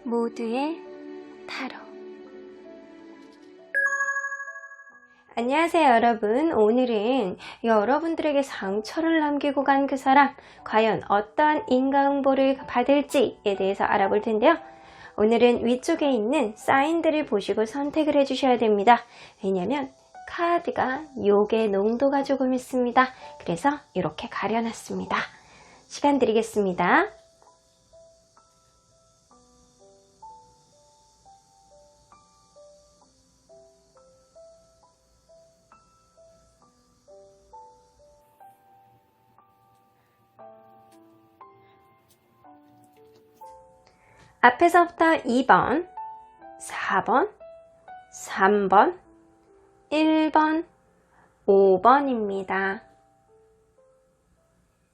모두의 타로. 안녕하세요 여러분. 오늘은 여러분들에게 상처를 남기고 간 그 사람 과연 어떠한 인과응보를 받을지에 대해서 알아볼 텐데요. 오늘은 위쪽에 있는 사인들을 보시고 선택을 해주셔야 됩니다. 왜냐하면 카드가 욕의 농도가 조금 있습니다. 그래서 이렇게 가려놨습니다. 시간 드리겠습니다. 앞에서부터 2번, 4번, 3번, 1번, 5번입니다.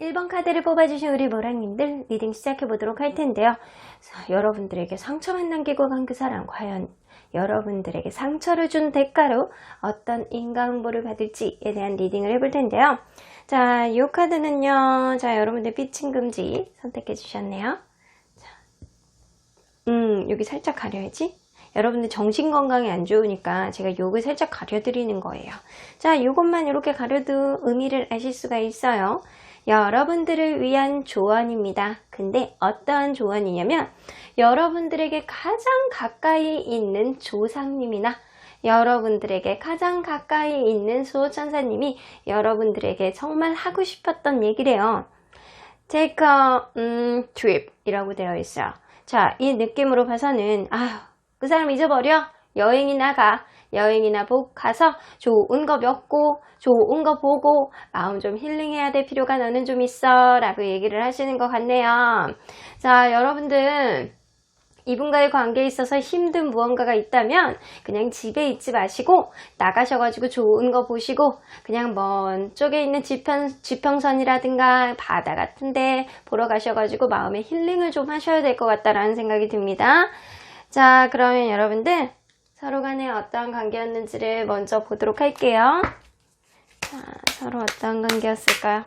1번 카드를 뽑아주신 우리 모랑님들 리딩 시작해 보도록 할 텐데요. 자, 여러분들에게 상처만 남기고 간 그 사람 과연 여러분들에게 상처를 준 대가로 어떤 인과응보를 받을지에 대한 리딩을 해볼 텐데요. 자, 이 카드는요. 자, 여러분들 피칭 금지 선택해 주셨네요. 여기 살짝 가려야지. 여러분들 정신건강에 안 좋으니까 제가 요걸 살짝 가려드리는 거예요. 자, 요것만 이렇게 가려도 의미를 아실 수가 있어요. 여러분들을 위한 조언입니다. 근데 어떠한 조언이냐면 여러분들에게 가장 가까이 있는 조상님이나 여러분들에게 가장 가까이 있는 수호천사님이 여러분들에게 정말 하고 싶었던 얘기래요. Take a trip 이라고 되어 있어요. 자, 이 느낌으로 봐서는 그 사람 잊어버려. 여행이나 가. 여행이나 가서 좋은 거 먹고 좋은 거 보고 마음 좀 힐링해야 될 필요가 너는 좀 있어 라고 얘기를 하시는 것 같네요. 자, 여러분들 이분과의 관계에 있어서 힘든 무언가가 있다면 그냥 집에 있지 마시고 나가셔가지고 좋은 거 보시고 그냥 먼 쪽에 있는 지평선이라든가 바다 같은데 보러 가셔가지고 마음의 힐링을 좀 하셔야 될 것 같다라는 생각이 듭니다. 자, 그러면 여러분들 서로 간에 어떠한 관계였는지를 먼저 보도록 할게요. 자, 서로 어떠한 관계였을까요?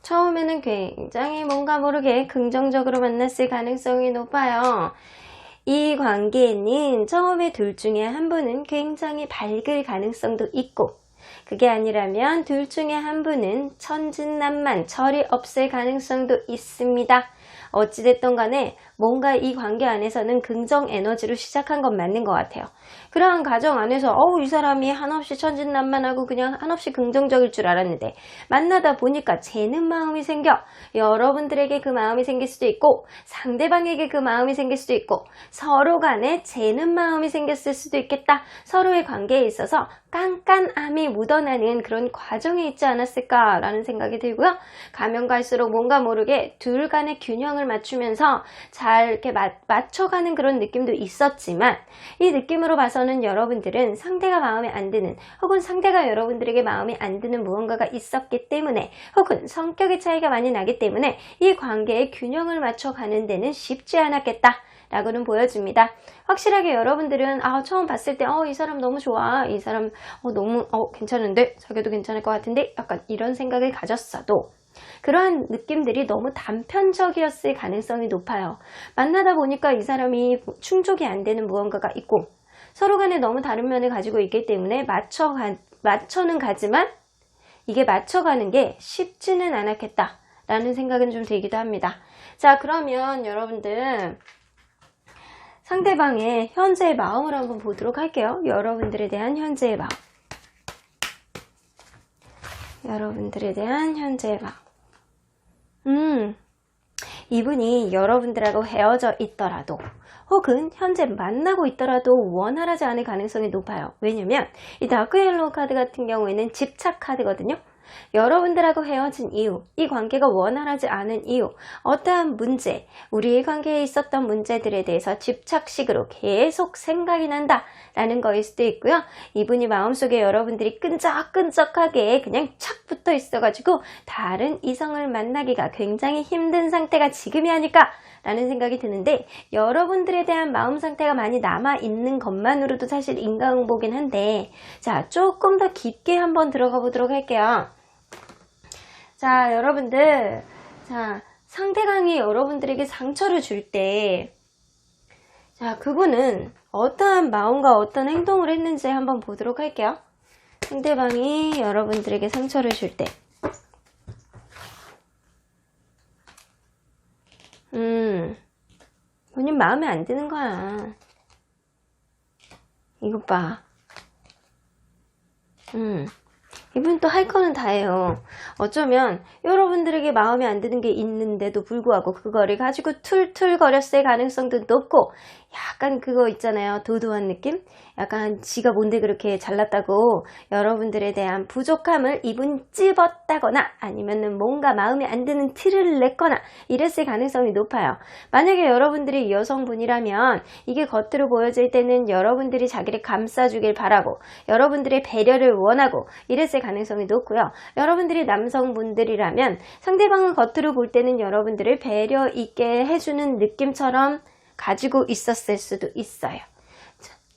처음에는 굉장히 뭔가 모르게 긍정적으로 만났을 가능성이 높아요. 이 관계에는 처음에 둘 중에 한 분은 굉장히 밝을 가능성도 있고 그게 아니라면 둘 중에 한 분은 천진난만 철이 없을 가능성도 있습니다. 어찌됐든 간에 뭔가 이 관계 안에서는 긍정 에너지로 시작한 건 맞는 것 같아요. 그러한 과정 안에서 이 사람이 한없이 천진난만하고 그냥 한없이 긍정적일 줄 알았는데 만나다 보니까 재는 마음이 생겨 여러분들에게 그 마음이 생길 수도 있고 상대방에게 그 마음이 생길 수도 있고 서로 간에 재는 마음이 생겼을 수도 있겠다. 서로의 관계에 있어서 깐깐함이 묻어나는 그런 과정이 있지 않았을까라는 생각이 들고요. 가면 갈수록 뭔가 모르게 둘 간의 균형을 맞추면서 잘 이렇게 맞춰가는 그런 느낌도 있었지만 이 느낌으로 봐서는 여러분들은 상대가 마음에 안 드는 혹은 상대가 여러분들에게 마음에 안 드는 무언가가 있었기 때문에 혹은 성격의 차이가 많이 나기 때문에 이 관계의 균형을 맞춰가는 데는 쉽지 않았겠다 라고는 보여집니다. 확실하게 여러분들은 처음 봤을 때 이 사람 너무 좋아, 이 사람 너무 괜찮은데 사귀어도 괜찮을 것 같은데 약간 이런 생각을 가졌어도 그러한 느낌들이 너무 단편적이었을 가능성이 높아요. 만나다 보니까 이 사람이 충족이 안 되는 무언가가 있고 서로 간에 너무 다른 면을 가지고 있기 때문에 맞춰는 가지만 이게 맞춰가는 게 쉽지는 않았겠다 라는 생각은 좀 들기도 합니다. 자, 그러면 여러분들 상대방의 현재의 마음을 한번 보도록 할게요. 여러분들에 대한 현재의 마음. 여러분들에 대한 현재의 마음. 이분이 여러분들하고 헤어져 있더라도 혹은 현재 만나고 있더라도 원활하지 않을 가능성이 높아요. 왜냐면 이 다크 옐로우 카드 같은 경우에는 집착 카드거든요. 여러분들하고 헤어진 이유, 이 관계가 원활하지 않은 이유, 어떠한 문제, 우리의 관계에 있었던 문제들에 대해서 집착식으로 계속 생각이 난다 라는 거일 수도 있고요. 이분이 마음속에 여러분들이 끈적끈적하게 그냥 착 붙어 있어가지고 다른 이성을 만나기가 굉장히 힘든 상태가 지금이 아닐까 라는 생각이 드는데, 여러분들에 대한 마음 상태가 많이 남아있는 것만으로도 사실 인과응보긴 한데, 자, 조금 더 깊게 한번 들어가 보도록 할게요. 자, 여러분들, 자, 상대방이 여러분들에게 상처를 줄 때, 자, 그분은 어떠한 마음과 어떤 행동을 했는지 한번 보도록 할게요. 상대방이 여러분들에게 상처를 줄 때, 본인 마음에 안 드는 거야. 이것 봐. 이분 또 할 거는 다 해요. 어쩌면 여러분들에게 마음에 안 드는 게 있는데도 불구하고 그거를 가지고 툴툴거렸을 가능성도 높고, 약간 그거 있잖아요. 도도한 느낌? 약간 지가 뭔데 그렇게 잘났다고 여러분들에 대한 부족함을 이분 찝었다거나 아니면은 뭔가 마음에 안 드는 티를 냈거나 이랬을 가능성이 높아요. 만약에 여러분들이 여성분이라면 이게 겉으로 보여질 때는 여러분들이 자기를 감싸주길 바라고 여러분들의 배려를 원하고 이랬을 가능성이 높고요. 여러분들이 남성분들이라면 상대방은 겉으로 볼 때는 여러분들을 배려 있게 해주는 느낌처럼 가지고 있었을 수도 있어요.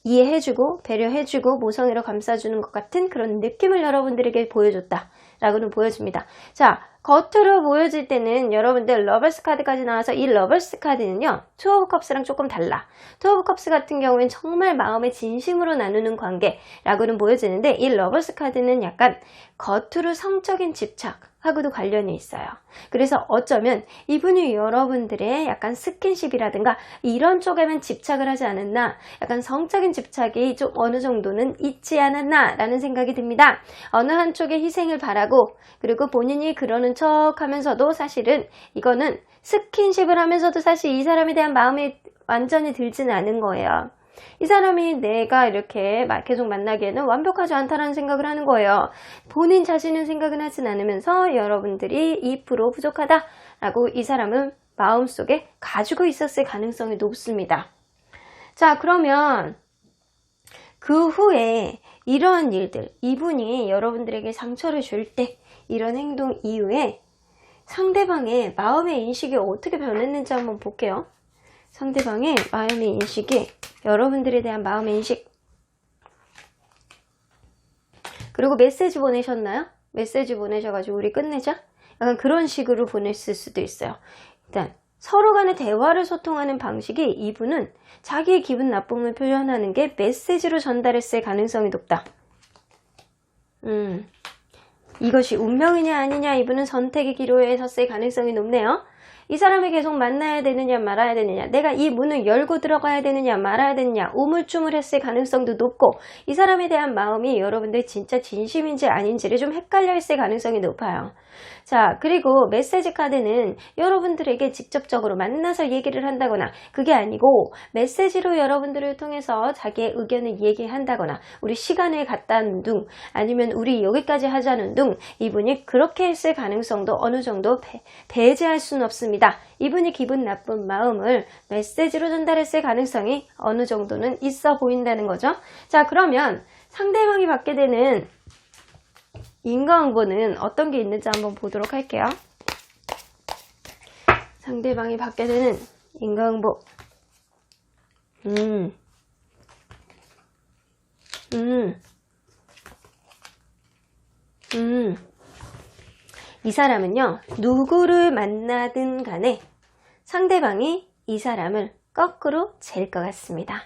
이해해주고 배려해주고 모성애로 감싸주는 것 같은 그런 느낌을 여러분들에게 보여줬다 라고는 보여집니다. 자, 겉으로 보여질 때는 여러분들 러버스 카드까지 나와서 이 러버스 카드는요, 투 오브 컵스랑 조금 달라. 투 오브 컵스 같은 경우엔 정말 마음의 진심으로 나누는 관계라고는 보여지는데, 이 러버스 카드는 약간 겉으로 성적인 집착하고도 관련이 있어요. 그래서 어쩌면 이분이 여러분들의 약간 스킨십이라든가 이런 쪽에만 집착을 하지 않았나, 약간 성적인 집착이 좀 어느 정도는 있지 않았나 라는 생각이 듭니다. 어느 한쪽에 희생을 바라고, 그리고 본인이 그러는 척 하면서도 사실은 이거는 스킨십을 하면서도 사실 이 사람에 대한 마음이 완전히 들지는 않은 거예요. 이 사람이 내가 이렇게 계속 만나기에는 완벽하지 않다라는 생각을 하는 거예요. 본인 자신은 생각은 하진 않으면서 여러분들이 2% 부족하다라고 이 사람은 마음속에 가지고 있었을 가능성이 높습니다. 자, 그러면 그 후에 이러한 일들, 이분이 여러분들에게 상처를 줄 때 이런 행동 이후에 상대방의 마음의 인식이 어떻게 변했는지 한번 볼게요. 상대방의 마음의 인식이, 여러분들에 대한 마음의 인식, 그리고 메시지 보내셨나요? 메시지 보내셔가지고 우리 끝내자? 약간 그런 식으로 보냈을 수도 있어요. 일단 서로 간의 대화를 소통하는 방식이, 이분은 자기의 기분 나쁨을 표현하는 게 메시지로 전달했을 가능성이 높다. 이것이 운명이냐 아니냐, 이분은 선택의 기로에 섰을 가능성이 높네요. 이 사람을 계속 만나야 되느냐 말아야 되느냐, 내가 이 문을 열고 들어가야 되느냐 말아야 되느냐, 우물쭈물했을 가능성도 높고, 이 사람에 대한 마음이 여러분들 진짜 진심인지 아닌지를 좀 헷갈려 있을 가능성이 높아요. 자, 그리고 메시지 카드는 여러분들에게 직접적으로 만나서 얘기를 한다거나, 그게 아니고 메시지로 여러분들을 통해서 자기의 의견을 얘기한다거나, 우리 시간을 갖다는 둥, 아니면 우리 여기까지 하자는 둥, 이분이 그렇게 했을 가능성도 어느 정도 배제할 수는 없습니다. 이분이 기분 나쁜 마음을 메시지로 전달했을 가능성이 어느 정도는 있어 보인다는 거죠. 자, 그러면 상대방이 받게 되는 인과응보는 어떤 게 있는지 한번 보도록 할게요. 상대방이 받게 되는 인과응보. 이 사람은요, 누구를 만나든 간에 상대방이 이 사람을 거꾸로 잴 것 같습니다.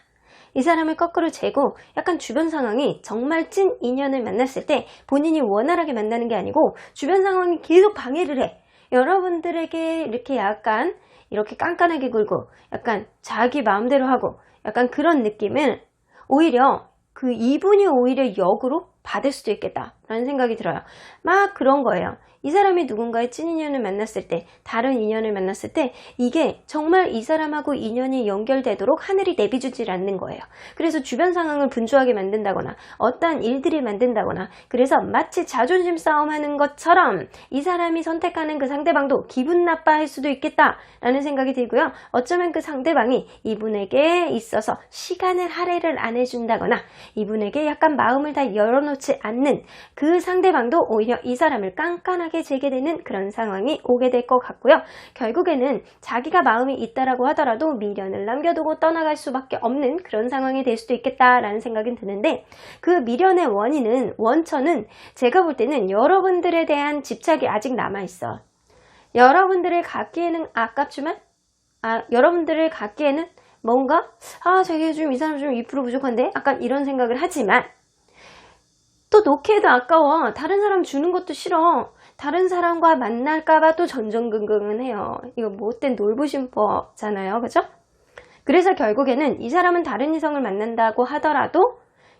이 사람을 거꾸로 재고 약간 주변 상황이 정말 찐 인연을 만났을 때 본인이 원활하게 만나는 게 아니고 주변 상황이 계속 방해를 해. 여러분들에게 이렇게 약간 이렇게 깐깐하게 굴고 약간 자기 마음대로 하고 약간 그런 느낌을 오히려 이분이 오히려 역으로 받을 수도 있겠다. 라는 생각이 들어요. 막 그런 거예요. 이 사람이 누군가의 찐 인연을 만났을 때, 다른 인연을 만났을 때 이게 정말 이 사람하고 인연이 연결되도록 하늘이 내비주질 않는 거예요. 그래서 주변 상황을 분주하게 만든다거나 어떠한 일들이 만든다거나, 그래서 마치 자존심 싸움하는 것처럼 이 사람이 선택하는 그 상대방도 기분 나빠할 수도 있겠다라는 생각이 들고요. 어쩌면 그 상대방이 이분에게 있어서 시간을 할애를 안 해준다거나 이분에게 약간 마음을 다 열어놓지 않는 그 상대방도 오히려 이 사람을 깐깐하게 재게 되는 그런 상황이 오게 될 것 같고요. 결국에는 자기가 마음이 있다라고 하더라도 미련을 남겨두고 떠나갈 수밖에 없는 그런 상황이 될 수도 있겠다라는 생각이 드는데, 그 미련의 원천은 제가 볼 때는 여러분들에 대한 집착이 아직 남아있어. 여러분들을 갖기에는 아깝지만 여러분들을 갖기에는 뭔가 자기가 좀 이 사람 좀 2% 부족한데? 약간 이런 생각을 하지만 또 놓기에도 아까워. 다른 사람 주는 것도 싫어. 다른 사람과 만날까봐 또 전전긍긍은 해요. 이거 못된 놀부심법잖아요. 그죠? 그래서 결국에는 이 사람은 다른 이성을 만난다고 하더라도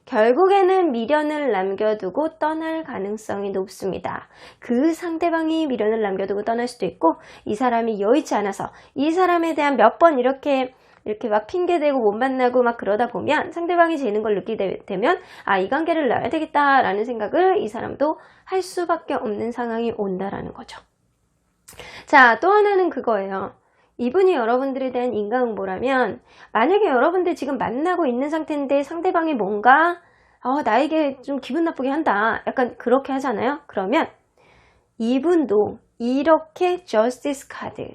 결국에는 미련을 남겨두고 떠날 가능성이 높습니다. 그 상대방이 미련을 남겨두고 떠날 수도 있고, 이 사람이 여의치 않아서 이 사람에 대한 몇 번 이렇게 막 핑계대고 못 만나고 막 그러다 보면 상대방이 재는 걸 느끼게 되면 이 관계를 놔야 되겠다라는 생각을 이 사람도 할 수밖에 없는 상황이 온다라는 거죠. 자, 또 하나는 그거예요. 이분이 여러분들에 대한 인과응보라면, 만약에 여러분들 지금 만나고 있는 상태인데 상대방이 뭔가 나에게 좀 기분 나쁘게 한다, 약간 그렇게 하잖아요. 그러면 이분도 이렇게 저스티스 카드,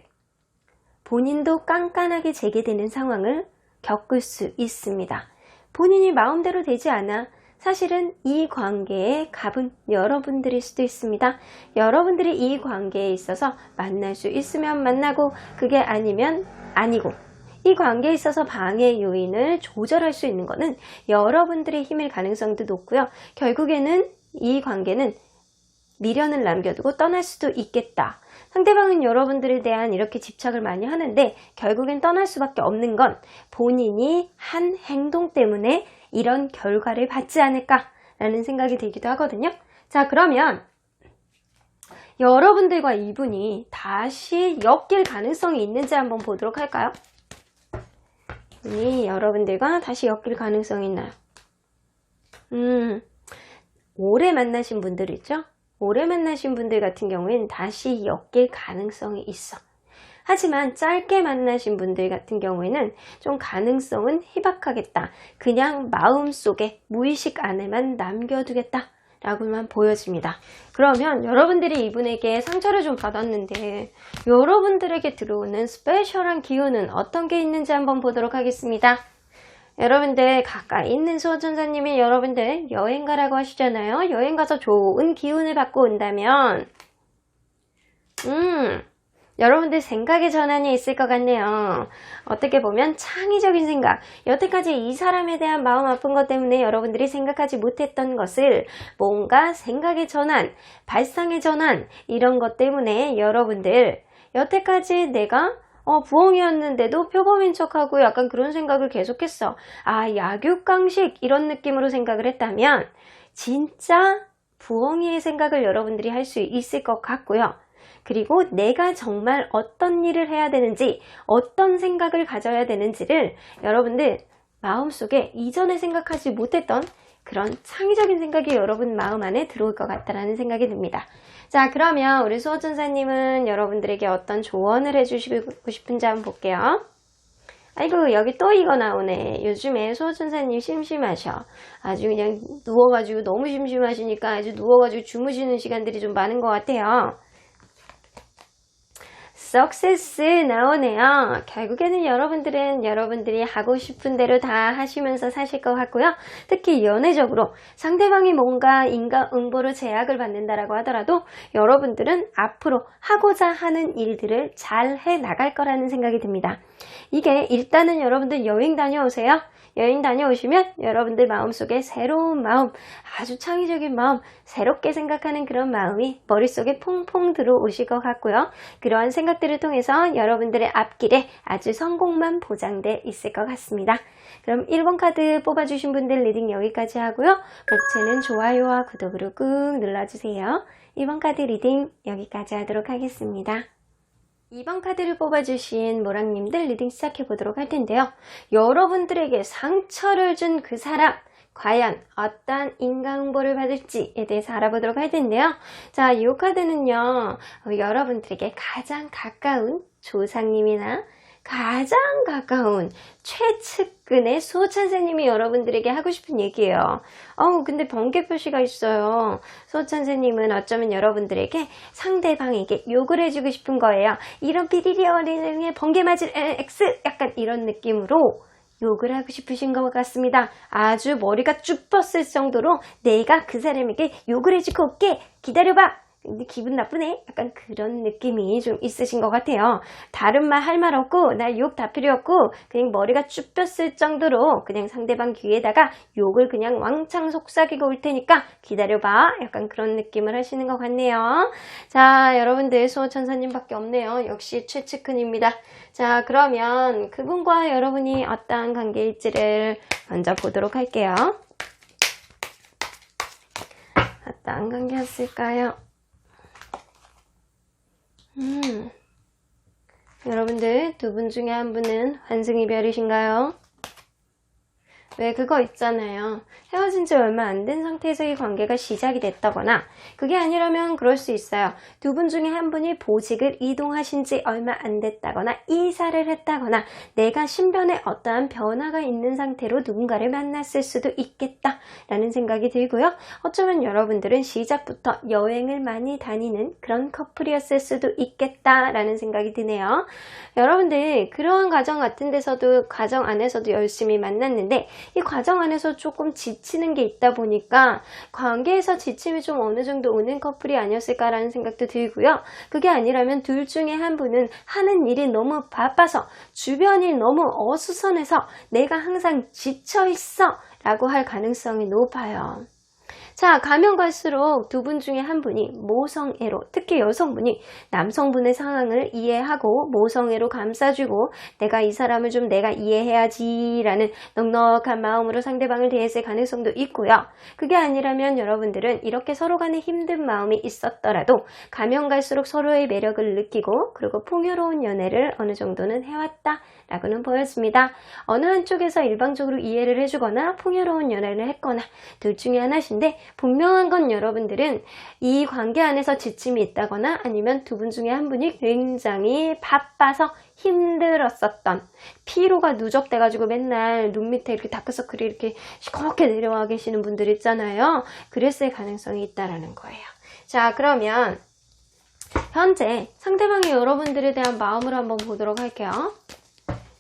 본인도 깐깐하게 재개되는 상황을 겪을 수 있습니다. 본인이 마음대로 되지 않아 사실은 이 관계의 갑은 여러분들일 수도 있습니다. 여러분들이 이 관계에 있어서 만날 수 있으면 만나고, 그게 아니면 아니고, 이 관계에 있어서 방해 요인을 조절할 수 있는 것은 여러분들의 힘일 가능성도 높고요. 결국에는 이 관계는 미련을 남겨두고 떠날 수도 있겠다. 상대방은 여러분들에 대한 이렇게 집착을 많이 하는데 결국엔 떠날 수밖에 없는 건 본인이 한 행동 때문에 이런 결과를 받지 않을까라는 생각이 들기도 하거든요. 자, 그러면 여러분들과 이분이 다시 엮일 가능성이 있는지 한번 보도록 할까요? 여러분들과 다시 엮일 가능성이 있나요? 오래 만나신 분들 있죠? 오래 만나신 분들 같은 경우에는 다시 엮일 가능성이 있어. 하지만 짧게 만나신 분들 같은 경우에는 좀 가능성은 희박하겠다. 그냥 마음속에 무의식 안에만 남겨두겠다 라고만 보여집니다. 그러면 여러분들이 이분에게 상처를 좀 받았는데 여러분들에게 들어오는 스페셜한 기운은 어떤 게 있는지 한번 보도록 하겠습니다. 여러분들 가까이 있는 수호천사님이 여러분들 여행 가라고 하시잖아요. 여행 가서 좋은 기운을 받고 온다면 여러분들 생각의 전환이 있을 것 같네요. 어떻게 보면 창의적인 생각, 여태까지 이 사람에 대한 마음 아픈 것 때문에 여러분들이 생각하지 못했던 것을 뭔가 생각의 전환, 발상의 전환, 이런 것 때문에 여러분들 여태까지 내가 부엉이였는데도 표범인 척하고 약간 그런 생각을 계속했어. 약육강식 이런 느낌으로 생각을 했다면 진짜 부엉이의 생각을 여러분들이 할 수 있을 것 같고요. 그리고 내가 정말 어떤 일을 해야 되는지, 어떤 생각을 가져야 되는지를 여러분들 마음속에 이전에 생각하지 못했던 그런 창의적인 생각이 여러분 마음 안에 들어올 것 같다는 생각이 듭니다. 자, 그러면 우리 수호천사님은 여러분들에게 어떤 조언을 해주시고 싶은지 한번 볼게요. 아이고, 여기 또 이거 나오네. 요즘에 수호천사님 심심하셔. 아주 그냥 누워가지고 너무 심심하시니까 아주 누워가지고 주무시는 시간들이 좀 많은 것 같아요. 석세스 나오네요. 결국에는 여러분들은 여러분들이 하고 싶은 대로 다 하시면서 사실 것 같고요. 특히 연애적으로 상대방이 뭔가 인과응보로 제약을 받는다라고 하더라도 여러분들은 앞으로 하고자 하는 일들을 잘 해 나갈 거라는 생각이 듭니다. 이게 일단은 여러분들 여행 다녀오세요. 여행 다녀오시면 여러분들 마음속에 새로운 마음, 아주 창의적인 마음, 새롭게 생각하는 그런 마음이 머릿속에 퐁퐁 들어오실 것 같고요. 그러한 생각들을 통해서 여러분들의 앞길에 아주 성공만 보장돼 있을 것 같습니다. 그럼 1번 카드 뽑아주신 분들 리딩 여기까지 하고요. 목차는 좋아요와 구독으로 꾹 눌러주세요. 2번 카드 리딩 여기까지 하도록 하겠습니다. 2번 카드를 뽑아주신 모랑님들 리딩 시작해 보도록 할 텐데요. 여러분들에게 상처를 준 그 사람, 과연 어떤 인과응보를 받을지에 대해서 알아보도록 할 텐데요. 자, 이 카드는요, 여러분들에게 가장 가까운 조상님이나 가장 가까운 최측근의 수호천사님이 여러분들에게 하고 싶은 얘기예요. 근데 번개 표시가 있어요. 수호천사님은 어쩌면 여러분들에게 상대방에게 욕을 해주고 싶은 거예요. 이런 비리리 어린애 번개 맞을 X 약간 이런 느낌으로 욕을 하고 싶으신 것 같습니다. 아주 머리가 쭉 뻗을 정도로 내가 그 사람에게 욕을 해주고 올게, 기다려봐, 근데 기분 나쁘네? 약간 그런 느낌이 좀 있으신 것 같아요. 다른 말 할 말 없고 날 욕 다 필요 없고 그냥 머리가 쭉 폈을 정도로 그냥 상대방 귀에다가 욕을 그냥 왕창 속삭이고 올 테니까 기다려봐, 약간 그런 느낌을 하시는 것 같네요. 자, 여러분들 수호천사님밖에 없네요. 역시 최측근입니다. 자, 그러면 그분과 여러분이 어떠한 관계일지를 먼저 보도록 할게요. 어떠한 관계였을까요? 여러분들 두 분 중에 한 분은 환승이별이신가요? 왜 그거 있잖아요. 헤어진 지 얼마 안 된 상태에서 이 관계가 시작이 됐다거나, 그게 아니라면 그럴 수 있어요. 두 분 중에 한 분이 보직을 이동하신 지 얼마 안 됐다거나 이사를 했다거나 내가 신변에 어떠한 변화가 있는 상태로 누군가를 만났을 수도 있겠다라는 생각이 들고요. 어쩌면 여러분들은 시작부터 여행을 많이 다니는 그런 커플이었을 수도 있겠다라는 생각이 드네요. 여러분들 그러한 가정 같은 데서도, 가정 안에서도 열심히 만났는데 이 과정 안에서 조금 지치는 게 있다 보니까 관계에서 지침이 좀 어느 정도 오는 커플이 아니었을까라는 생각도 들고요. 그게 아니라면 둘 중에 한 분은 하는 일이 너무 바빠서 주변이 너무 어수선해서 내가 항상 지쳐있어 라고 할 가능성이 높아요. 자, 가면 갈수록 두 분 중에 한 분이 모성애로, 특히 여성분이 남성분의 상황을 이해하고 모성애로 감싸주고 내가 이 사람을 좀 내가 이해해야지 라는 넉넉한 마음으로 상대방을 대했을 가능성도 있고요. 그게 아니라면 여러분들은 이렇게 서로 간에 힘든 마음이 있었더라도 가면 갈수록 서로의 매력을 느끼고 그리고 풍요로운 연애를 어느 정도는 해왔다 라고는 보였습니다. 어느 한쪽에서 일방적으로 이해를 해주거나 풍요로운 연애를 했거나 둘 중에 하나신데, 분명한 건 여러분들은 이 관계 안에서 지침이 있다거나 아니면 두 분 중에 한 분이 굉장히 바빠서 힘들었었던, 피로가 누적돼가지고 맨날 눈 밑에 이렇게 다크서클이 이렇게 시커멓게 내려와 계시는 분들 있잖아요. 그랬을 가능성이 있다라는 거예요. 자, 그러면 현재 상대방이 여러분들에 대한 마음을 한번 보도록 할게요.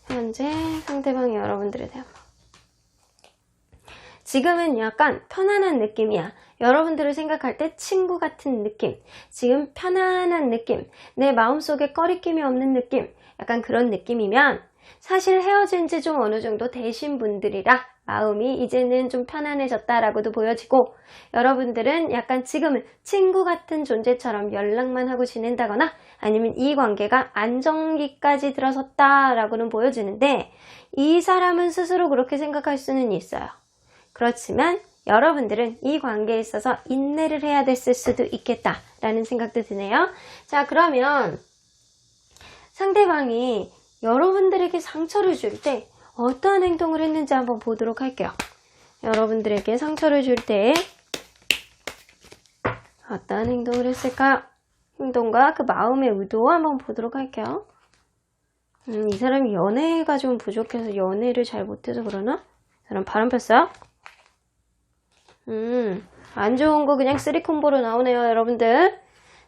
현재 상대방이 여러분들에 대한 마음. 지금은 약간 편안한 느낌이야. 여러분들을 생각할 때 친구 같은 느낌, 지금 편안한 느낌, 내 마음속에 꺼리낌이 없는 느낌, 약간 그런 느낌이면 사실 헤어진 지 좀 어느 정도 되신 분들이라 마음이 이제는 좀 편안해졌다라고도 보여지고, 여러분들은 약간 지금은 친구 같은 존재처럼 연락만 하고 지낸다거나 아니면 이 관계가 안정기까지 들어섰다라고는 보여지는데, 이 사람은 스스로 그렇게 생각할 수는 있어요. 그렇지만 여러분들은 이 관계에 있어서 인내를 해야 됐을 수도 있겠다라는 생각도 드네요. 자, 그러면 상대방이 여러분들에게 상처를 줄 때 어떠한 행동을 했는지 한번 보도록 할게요. 여러분들에게 상처를 줄 때 어떠한 행동을 했을까요? 행동과 그 마음의 의도 한번 보도록 할게요. 이 사람이 연애가 좀 부족해서 연애를 잘 못해서 그러나? 이 사람 바람 폈어요? 안 좋은 거 그냥 쓰리 콤보로 나오네요, 여러분들.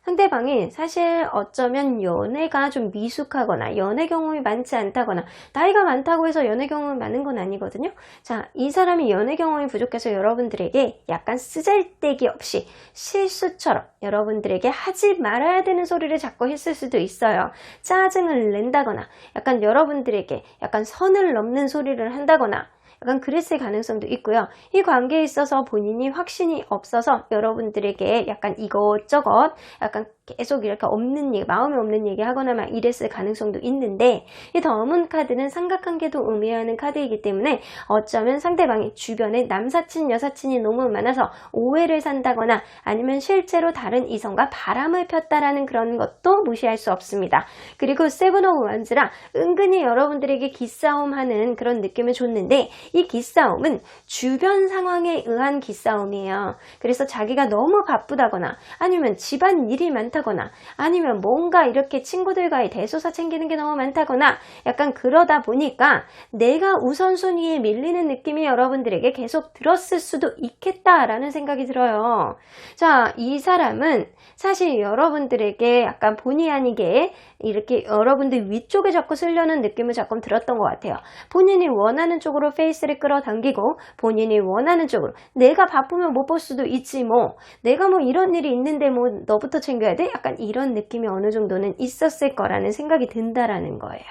상대방이 사실 어쩌면 연애가 좀 미숙하거나 연애 경험이 많지 않다거나 나이가 많다고 해서 연애 경험이 많은 건 아니거든요. 자, 이 사람이 연애 경험이 부족해서 여러분들에게 약간 쓰잘데기 없이 실수처럼 여러분들에게 하지 말아야 되는 소리를 자꾸 했을 수도 있어요. 짜증을 낸다거나 약간 여러분들에게 약간 선을 넘는 소리를 한다거나 약간 그랬을 가능성도 있고요. 이 관계에 있어서 본인이 확신이 없어서 여러분들에게 약간 이것저것 약간 계속 이렇게 없는 얘기, 마음에 없는 얘기 하거나 막 이랬을 가능성도 있는데, 이 더문 카드는 삼각관계도 의미하는 카드이기 때문에 어쩌면 상대방이 주변에 남사친, 여사친이 너무 많아서 오해를 산다거나 아니면 실제로 다른 이성과 바람을 폈다라는 그런 것도 무시할 수 없습니다. 그리고 세븐 오브 원즈라 은근히 여러분들에게 기싸움하는 그런 느낌을 줬는데, 이 기싸움은 주변 상황에 의한 기싸움이에요. 그래서 자기가 너무 바쁘다거나 아니면 집안 일이 많다거나 아니면 뭔가 이렇게 친구들과의 대소사 챙기는 게 너무 많다거나 약간 그러다 보니까 내가 우선순위에 밀리는 느낌이 여러분들에게 계속 들었을 수도 있겠다라는 생각이 들어요. 자, 이 사람은 사실 여러분들에게 약간 본의 아니게 이렇게 여러분들 위쪽에 자꾸 쓰려는 느낌을 자꾸 들었던 것 같아요. 본인이 원하는 쪽으로 페이스를 끌어당기고 본인이 원하는 쪽으로, 내가 바쁘면 못 볼 수도 있지 뭐, 내가 뭐 이런 일이 있는데 뭐 너부터 챙겨야 돼? 약간 이런 느낌이 어느 정도는 있었을 거라는 생각이 든다라는 거예요.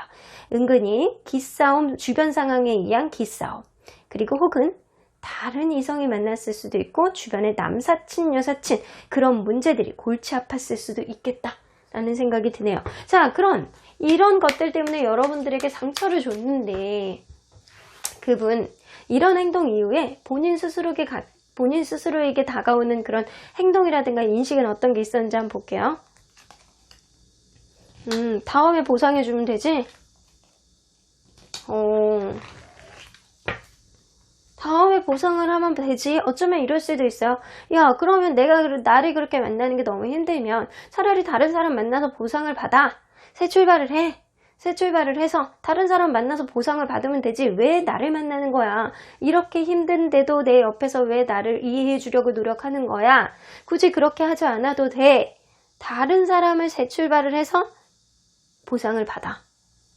은근히 기싸움, 주변 상황에 의한 기싸움, 그리고 혹은 다른 이성이 만났을 수도 있고 주변에 남사친, 여사친 그런 문제들이 골치 아팠을 수도 있겠다 라는 생각이 드네요. 자, 그런 이런 것들 때문에 여러분들에게 상처를 줬는데 그분 이런 행동 이후에 본인 스스로에게 다가오는 그런 행동이라든가 인식은 어떤 게 있었는지 한번 볼게요. 다음에 보상해주면 되지? 다음에 보상을 하면 되지. 어쩌면 이럴 수도 있어요. 야, 그러면 내가 나를 그렇게 만나는 게 너무 힘들면 차라리 다른 사람 만나서 보상을 받아. 새 출발을 해. 새 출발을 해서 다른 사람 만나서 보상을 받으면 되지. 왜 나를 만나는 거야? 이렇게 힘든데도 내 옆에서 왜 나를 이해해 주려고 노력하는 거야? 굳이 그렇게 하지 않아도 돼. 다른 사람을 새 출발을 해서 보상을 받아.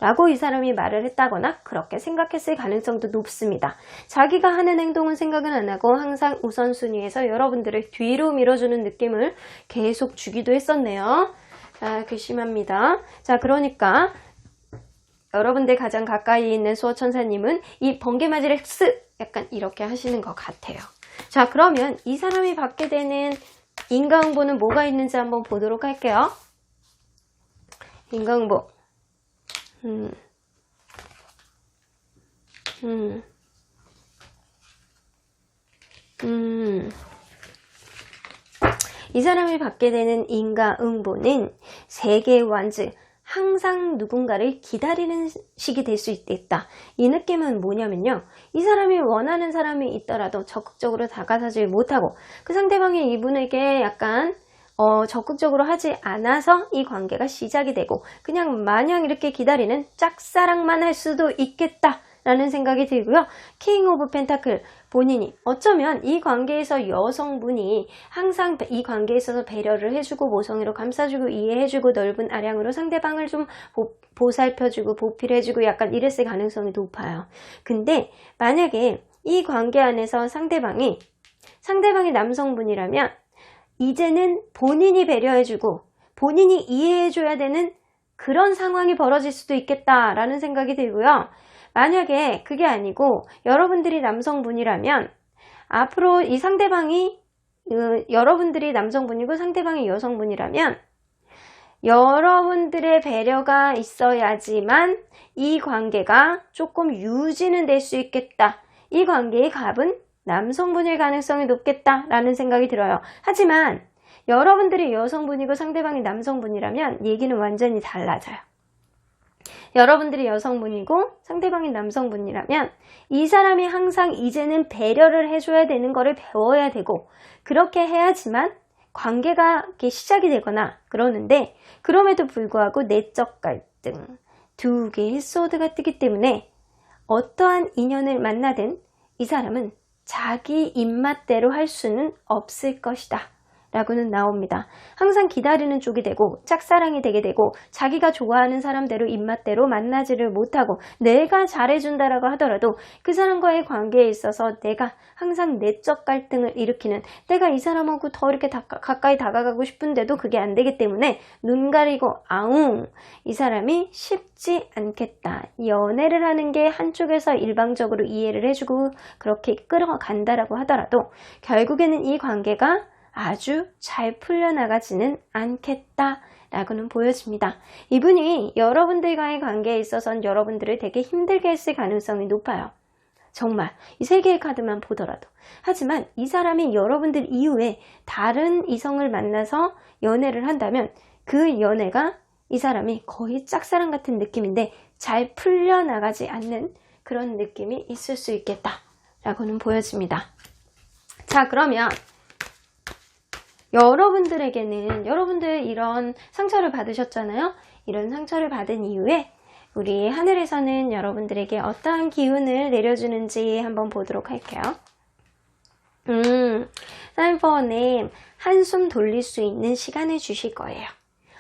라고 이 사람이 말을 했다거나 그렇게 생각했을 가능성도 높습니다. 자기가 하는 행동은 생각은 안 하고 항상 우선순위에서 여러분들을 뒤로 밀어주는 느낌을 계속 주기도 했었네요. 자, 괘씸합니다. 자, 그러니까 여러분들 가장 가까이 있는 수호천사님은 이 번개맞이를 쓱 약간 이렇게 하시는 것 같아요. 자, 그러면 이 사람이 받게 되는 인과응보는 뭐가 있는지 한번 보도록 할게요. 인과응보. 이 사람이 받게 되는 인과응보는 세계의 완즈, 항상 누군가를 기다리는 식이 될 수 있겠다. 이 느낌은 뭐냐면요, 이 사람이 원하는 사람이 있더라도 적극적으로 다가서지 못하고 그 상대방이 이분에게 약간 적극적으로 하지 않아서 이 관계가 시작이 되고 그냥 마냥 이렇게 기다리는 짝사랑만 할 수도 있겠다 라는 생각이 들고요. 킹 오브 펜타클, 본인이 어쩌면 이 관계에서 여성분이 항상 이 관계에 있어서 배려를 해주고 모성애로 감싸주고 이해해주고 넓은 아량으로 상대방을 좀 보살펴주고 보필해주고 약간 이랬을 가능성이 높아요. 근데 만약에 이 관계 안에서 상대방이 남성분이라면 이제는 본인이 배려해주고 본인이 이해해줘야 되는 그런 상황이 벌어질 수도 있겠다라는 생각이 들고요. 만약에 그게 아니고 여러분들이 남성분이라면 앞으로 이 상대방이 여러분들이 남성분이고 상대방이 여성분이라면 여러분들의 배려가 있어야지만 이 관계가 조금 유지는 될 수 있겠다. 이 관계의 갑은 남성분일 가능성이 높겠다라는 생각이 들어요. 하지만 여러분들이 여성분이고 상대방이 남성분이라면 얘기는 완전히 달라져요. 여러분들이 여성분이고 상대방이 남성분이라면 이 사람이 항상 이제는 배려를 해줘야 되는 거를 배워야 되고 그렇게 해야지만 관계가 이렇게 시작이 되거나 그러는데, 그럼에도 불구하고 내적 갈등, 두 개의 소드가 뜨기 때문에 어떠한 인연을 만나든 이 사람은 자기 입맛대로 할 수는 없을 것이다 라고는 나옵니다. 항상 기다리는 쪽이 되고 짝사랑이 되게 되고 자기가 좋아하는 사람대로 입맛대로 만나지를 못하고 내가 잘해준다라고 하더라도 그 사람과의 관계에 있어서 내가 항상 내적 갈등을 일으키는, 내가 이 사람하고 더 이렇게 가까이 다가가고 싶은데도 그게 안 되기 때문에 눈 가리고 아웅, 이 사람이 쉽지 않겠다. 연애를 하는 게 한쪽에서 일방적으로 이해를 해주고 그렇게 끌어간다라고 하더라도 결국에는 이 관계가 아주 잘 풀려나가지는 않겠다 라고는 보여집니다. 이분이 여러분들과의 관계에 있어서는 여러분들을 되게 힘들게 했을 가능성이 높아요. 정말 이 세 개의 카드만 보더라도. 하지만 이 사람이 여러분들 이후에 다른 이성을 만나서 연애를 한다면 그 연애가 이 사람이 거의 짝사랑 같은 느낌인데 잘 풀려나가지 않는 그런 느낌이 있을 수 있겠다 라고는 보여집니다. 자, 그러면 여러분들에게는, 여러분들 이런 상처를 받으셨잖아요. 이런 상처를 받은 이후에 우리 하늘에서는 여러분들에게 어떠한 기운을 내려주는지 한번 보도록 할게요. 사인포님, 한숨 돌릴 수 있는 시간을 주실 거예요.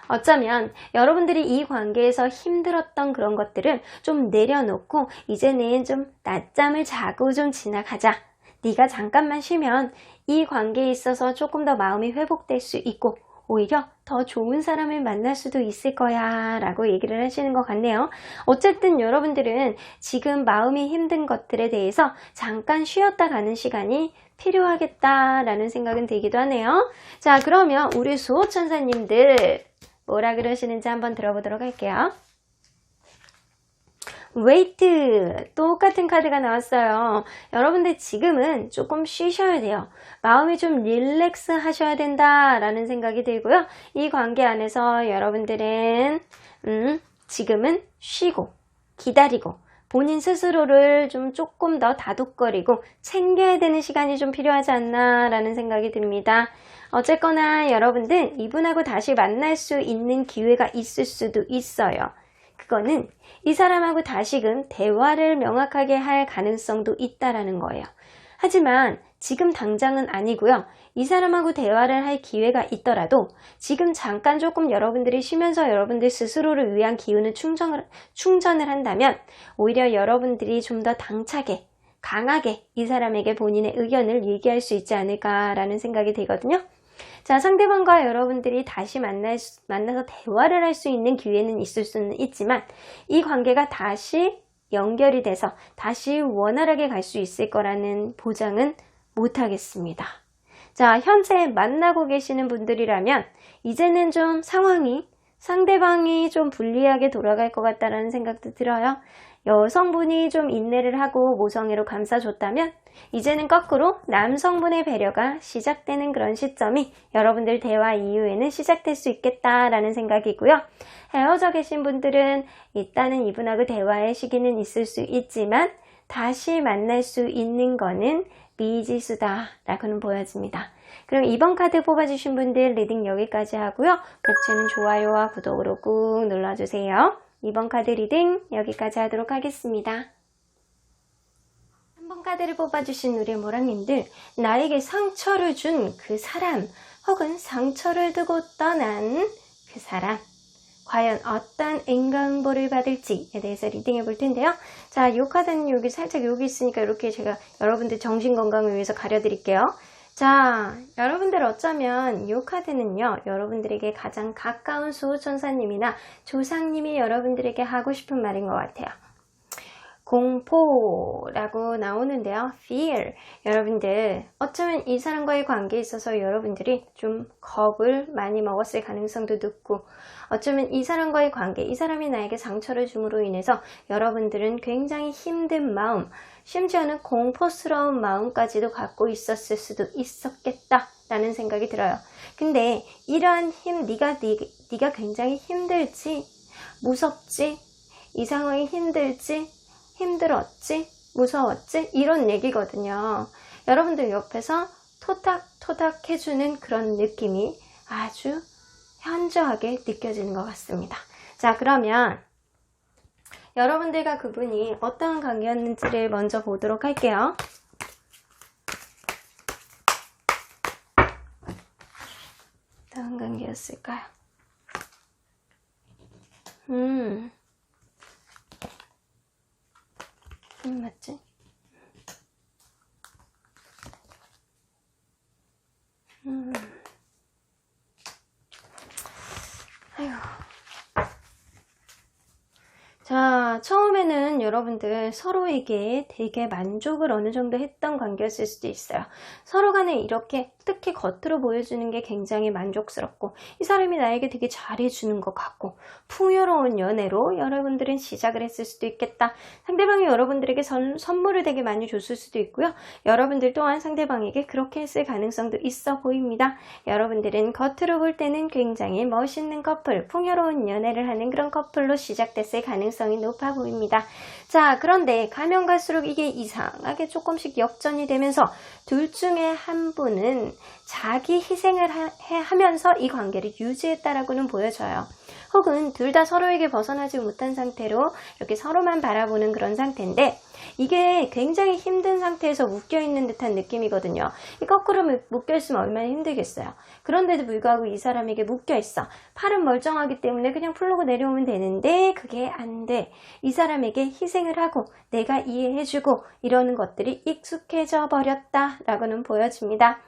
어쩌면 여러분들이 이 관계에서 힘들었던 그런 것들을 좀 내려놓고 이제는 좀 낮잠을 자고 좀 지나가자. 네가 잠깐만 쉬면 이 관계에 있어서 조금 더 마음이 회복될 수 있고 오히려 더 좋은 사람을 만날 수도 있을 거야 라고 얘기를 하시는 것 같네요. 어쨌든 여러분들은 지금 마음이 힘든 것들에 대해서 잠깐 쉬었다 가는 시간이 필요하겠다라는 생각은 들기도 하네요. 자, 그러면 우리 수호천사님들 뭐라 그러시는지 한번 들어보도록 할게요. 웨이트, 똑같은 카드가 나왔어요. 여러분들 지금은 조금 쉬셔야 돼요. 마음이 좀 릴렉스 하셔야 된다라는 생각이 들고요. 이 관계 안에서 여러분들은 지금은 쉬고 기다리고 본인 스스로를 좀 조금 더 다독거리고 챙겨야 되는 시간이 좀 필요하지 않나 라는 생각이 듭니다. 어쨌거나 여러분들 이분하고 다시 만날 수 있는 기회가 있을 수도 있어요. 그거는 이 사람하고 다시금 대화를 명확하게 할 가능성도 있다라는 거예요. 하지만 지금 당장은 아니고요. 이 사람하고 대화를 할 기회가 있더라도 지금 잠깐 조금 여러분들이 쉬면서 여러분들 스스로를 위한 기운을 충전을 한다면 오히려 여러분들이 좀 더 당차게, 강하게 이 사람에게 본인의 의견을 얘기할 수 있지 않을까라는 생각이 들거든요. 자, 상대방과 여러분들이 다시 만나서 대화를 할 수 있는 기회는 있을 수는 있지만 이 관계가 다시 연결이 돼서 다시 원활하게 갈 수 있을 거라는 보장은 못하겠습니다. 자, 현재 만나고 계시는 분들이라면 이제는 좀 상대방이 좀 불리하게 돌아갈 것 같다는 생각도 들어요. 여성분이 좀 인내를 하고 모성애로 감싸줬다면 이제는 거꾸로 남성분의 배려가 시작되는 그런 시점이 여러분들 대화 이후에는 시작될 수 있겠다라는 생각이고요. 헤어져 계신 분들은 일단은 이분하고 대화의 시기는 있을 수 있지만 다시 만날 수 있는 거는 미지수다 라고는 보여집니다. 그럼 이번 카드 뽑아주신 분들 리딩 여기까지 하고요. 목표는 좋아요와 구독으로 꾹 눌러주세요. 이번 카드 리딩 여기까지 하도록 하겠습니다. 3번 카드를 뽑아주신 우리 모랑님들, 나에게 상처를 준 그 사람 혹은 상처를 두고 떠난 그 사람 과연 어떤 인간응보를 받을지에 대해서 리딩해 볼 텐데요. 자, 이 카드는 여기 살짝 여기 있으니까 이렇게 제가 여러분들 정신건강을 위해서 가려드릴게요. 자, 여러분들 어쩌면 이 카드는요, 여러분들에게 가장 가까운 수호천사님이나 조상님이 여러분들에게 하고 싶은 말인 것 같아요. 공포라고 나오는데요. fear. 여러분들 어쩌면 이 사람과의 관계에 있어서 여러분들이 좀 겁을 많이 먹었을 가능성도 높고, 어쩌면 이 사람과의 관계, 이 사람이 나에게 상처를 줌으로 인해서 여러분들은 굉장히 힘든 마음, 심지어는 공포스러운 마음까지도 갖고 있었을 수도 있었겠다 라는 생각이 들어요. 근데 이러한 네가 굉장히 힘들지, 무섭지, 이 상황이 힘들지, 힘들었지, 무서웠지, 이런 얘기거든요. 여러분들 옆에서 토닥토닥 해주는 그런 느낌이 아주 현저하게 느껴지는 것 같습니다. 자, 그러면 여러분들과 그분이 어떠한 관계였는지를 먼저 보도록 할게요. 어떤 관계였을까요? 맞지? 아이고. 자, 처음에는 여러분들 서로에게 되게 만족을 어느 정도 했던 관계였을 수도 있어요. 서로 간에 이렇게 특히 겉으로 보여주는 게 굉장히 만족스럽고 이 사람이 나에게 되게 잘해주는 것 같고 풍요로운 연애로 여러분들은 시작을 했을 수도 있겠다. 상대방이 여러분들에게 선물을 되게 많이 줬을 수도 있고요. 여러분들 또한 상대방에게 그렇게 했을 가능성도 있어 보입니다. 여러분들은 겉으로 볼 때는 굉장히 멋있는 커플, 풍요로운 연애를 하는 그런 커플로 시작됐을 가능성이 높아 보입니다. 자, 그런데 가면 갈수록 이게 이상하게 조금씩 역전이 되면서 둘 중에 한 분은 자기 희생을 하면서 이 관계를 유지했다라고는 보여져요. 혹은 둘 다 서로에게 벗어나지 못한 상태로 이렇게 서로만 바라보는 그런 상태인데 이게 굉장히 힘든 상태에서 묶여있는 듯한 느낌이거든요. 이 거꾸로 묶여있으면 얼마나 힘들겠어요. 그런데도 불구하고 이 사람에게 묶여있어. 팔은 멀쩡하기 때문에 그냥 풀르고 내려오면 되는데 그게 안 돼. 이 사람에게 희생을 하고 내가 이해해주고 이러는 것들이 익숙해져 버렸다 라고는 보여집니다.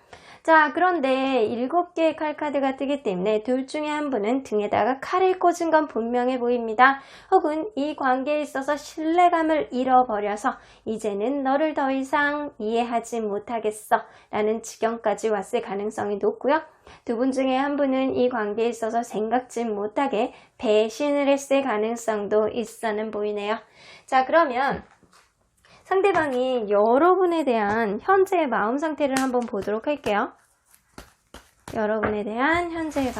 자, 그런데 7개의 칼카드가 뜨기 때문에 둘 중에 한 분은 등에다가 칼을 꽂은 건 분명해 보입니다. 혹은 이 관계에 있어서 신뢰감을 잃어버려서 이제는 너를 더 이상 이해하지 못하겠어 라는 지경까지 왔을 가능성이 높고요. 두 분 중에 한 분은 이 관계에 있어서 생각지 못하게 배신을 했을 가능성도 있어는 보이네요. 자, 그러면 상대방이 여러분에 대한 현재의 마음 상태를 한번 보도록 할게요. 여러분에 대한 현재의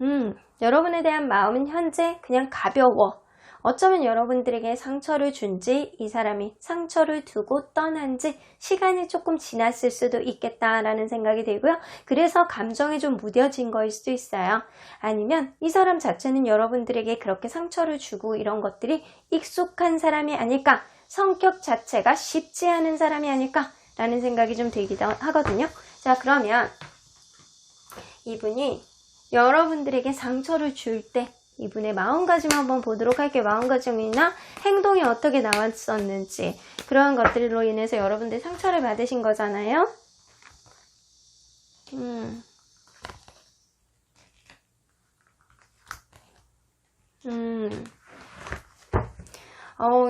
마음. 여러분에 대한 마음은 현재 그냥 가벼워. 어쩌면 여러분들에게 상처를 준 지 이 사람이 상처를 두고 떠난 지 시간이 조금 지났을 수도 있겠다라는 생각이 들고요. 그래서 감정이 좀 무뎌진 거일 수도 있어요. 아니면 이 사람 자체는 여러분들에게 그렇게 상처를 주고 이런 것들이 익숙한 사람이 아닐까. 성격 자체가 쉽지 않은 사람이 아닐까 라는 생각이 좀 들기도 하거든요. 자, 그러면 이분이 여러분들에게 상처를 줄 때 이분의 마음가짐 한번 보도록 할게요. 마음가짐이나 행동이 어떻게 나왔었는지 그러한 것들로 인해서 여러분들이 상처를 받으신 거잖아요.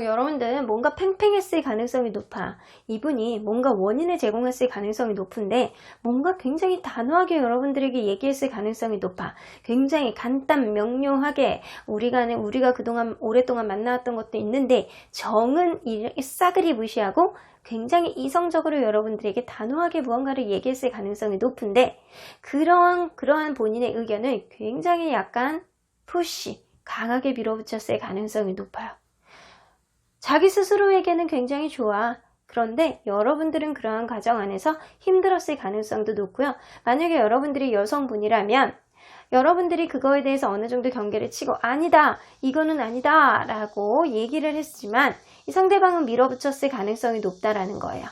여러분들 뭔가 팽팽했을 가능성이 높아. 이분이 뭔가 원인을 제공했을 가능성이 높은데 뭔가 굉장히 단호하게 여러분들에게 얘기했을 가능성이 높아. 굉장히 간단 명료하게 우리가 그동안 오랫동안 만나왔던 것도 있는데 정은 싸그리 무시하고 굉장히 이성적으로 여러분들에게 단호하게 무언가를 얘기했을 가능성이 높은데 그러한 본인의 의견을 굉장히 약간 강하게 밀어붙였을 가능성이 높아요. 자기 스스로에게는 굉장히 좋아. 그런데 여러분들은 그러한 과정 안에서 힘들었을 가능성도 높고요. 만약에 여러분들이 여성분이라면 여러분들이 그거에 대해서 어느 정도 경계를 치고 아니다, 이거는 아니다 라고 얘기를 했지만 이 상대방은 밀어붙였을 가능성이 높다라는 거예요.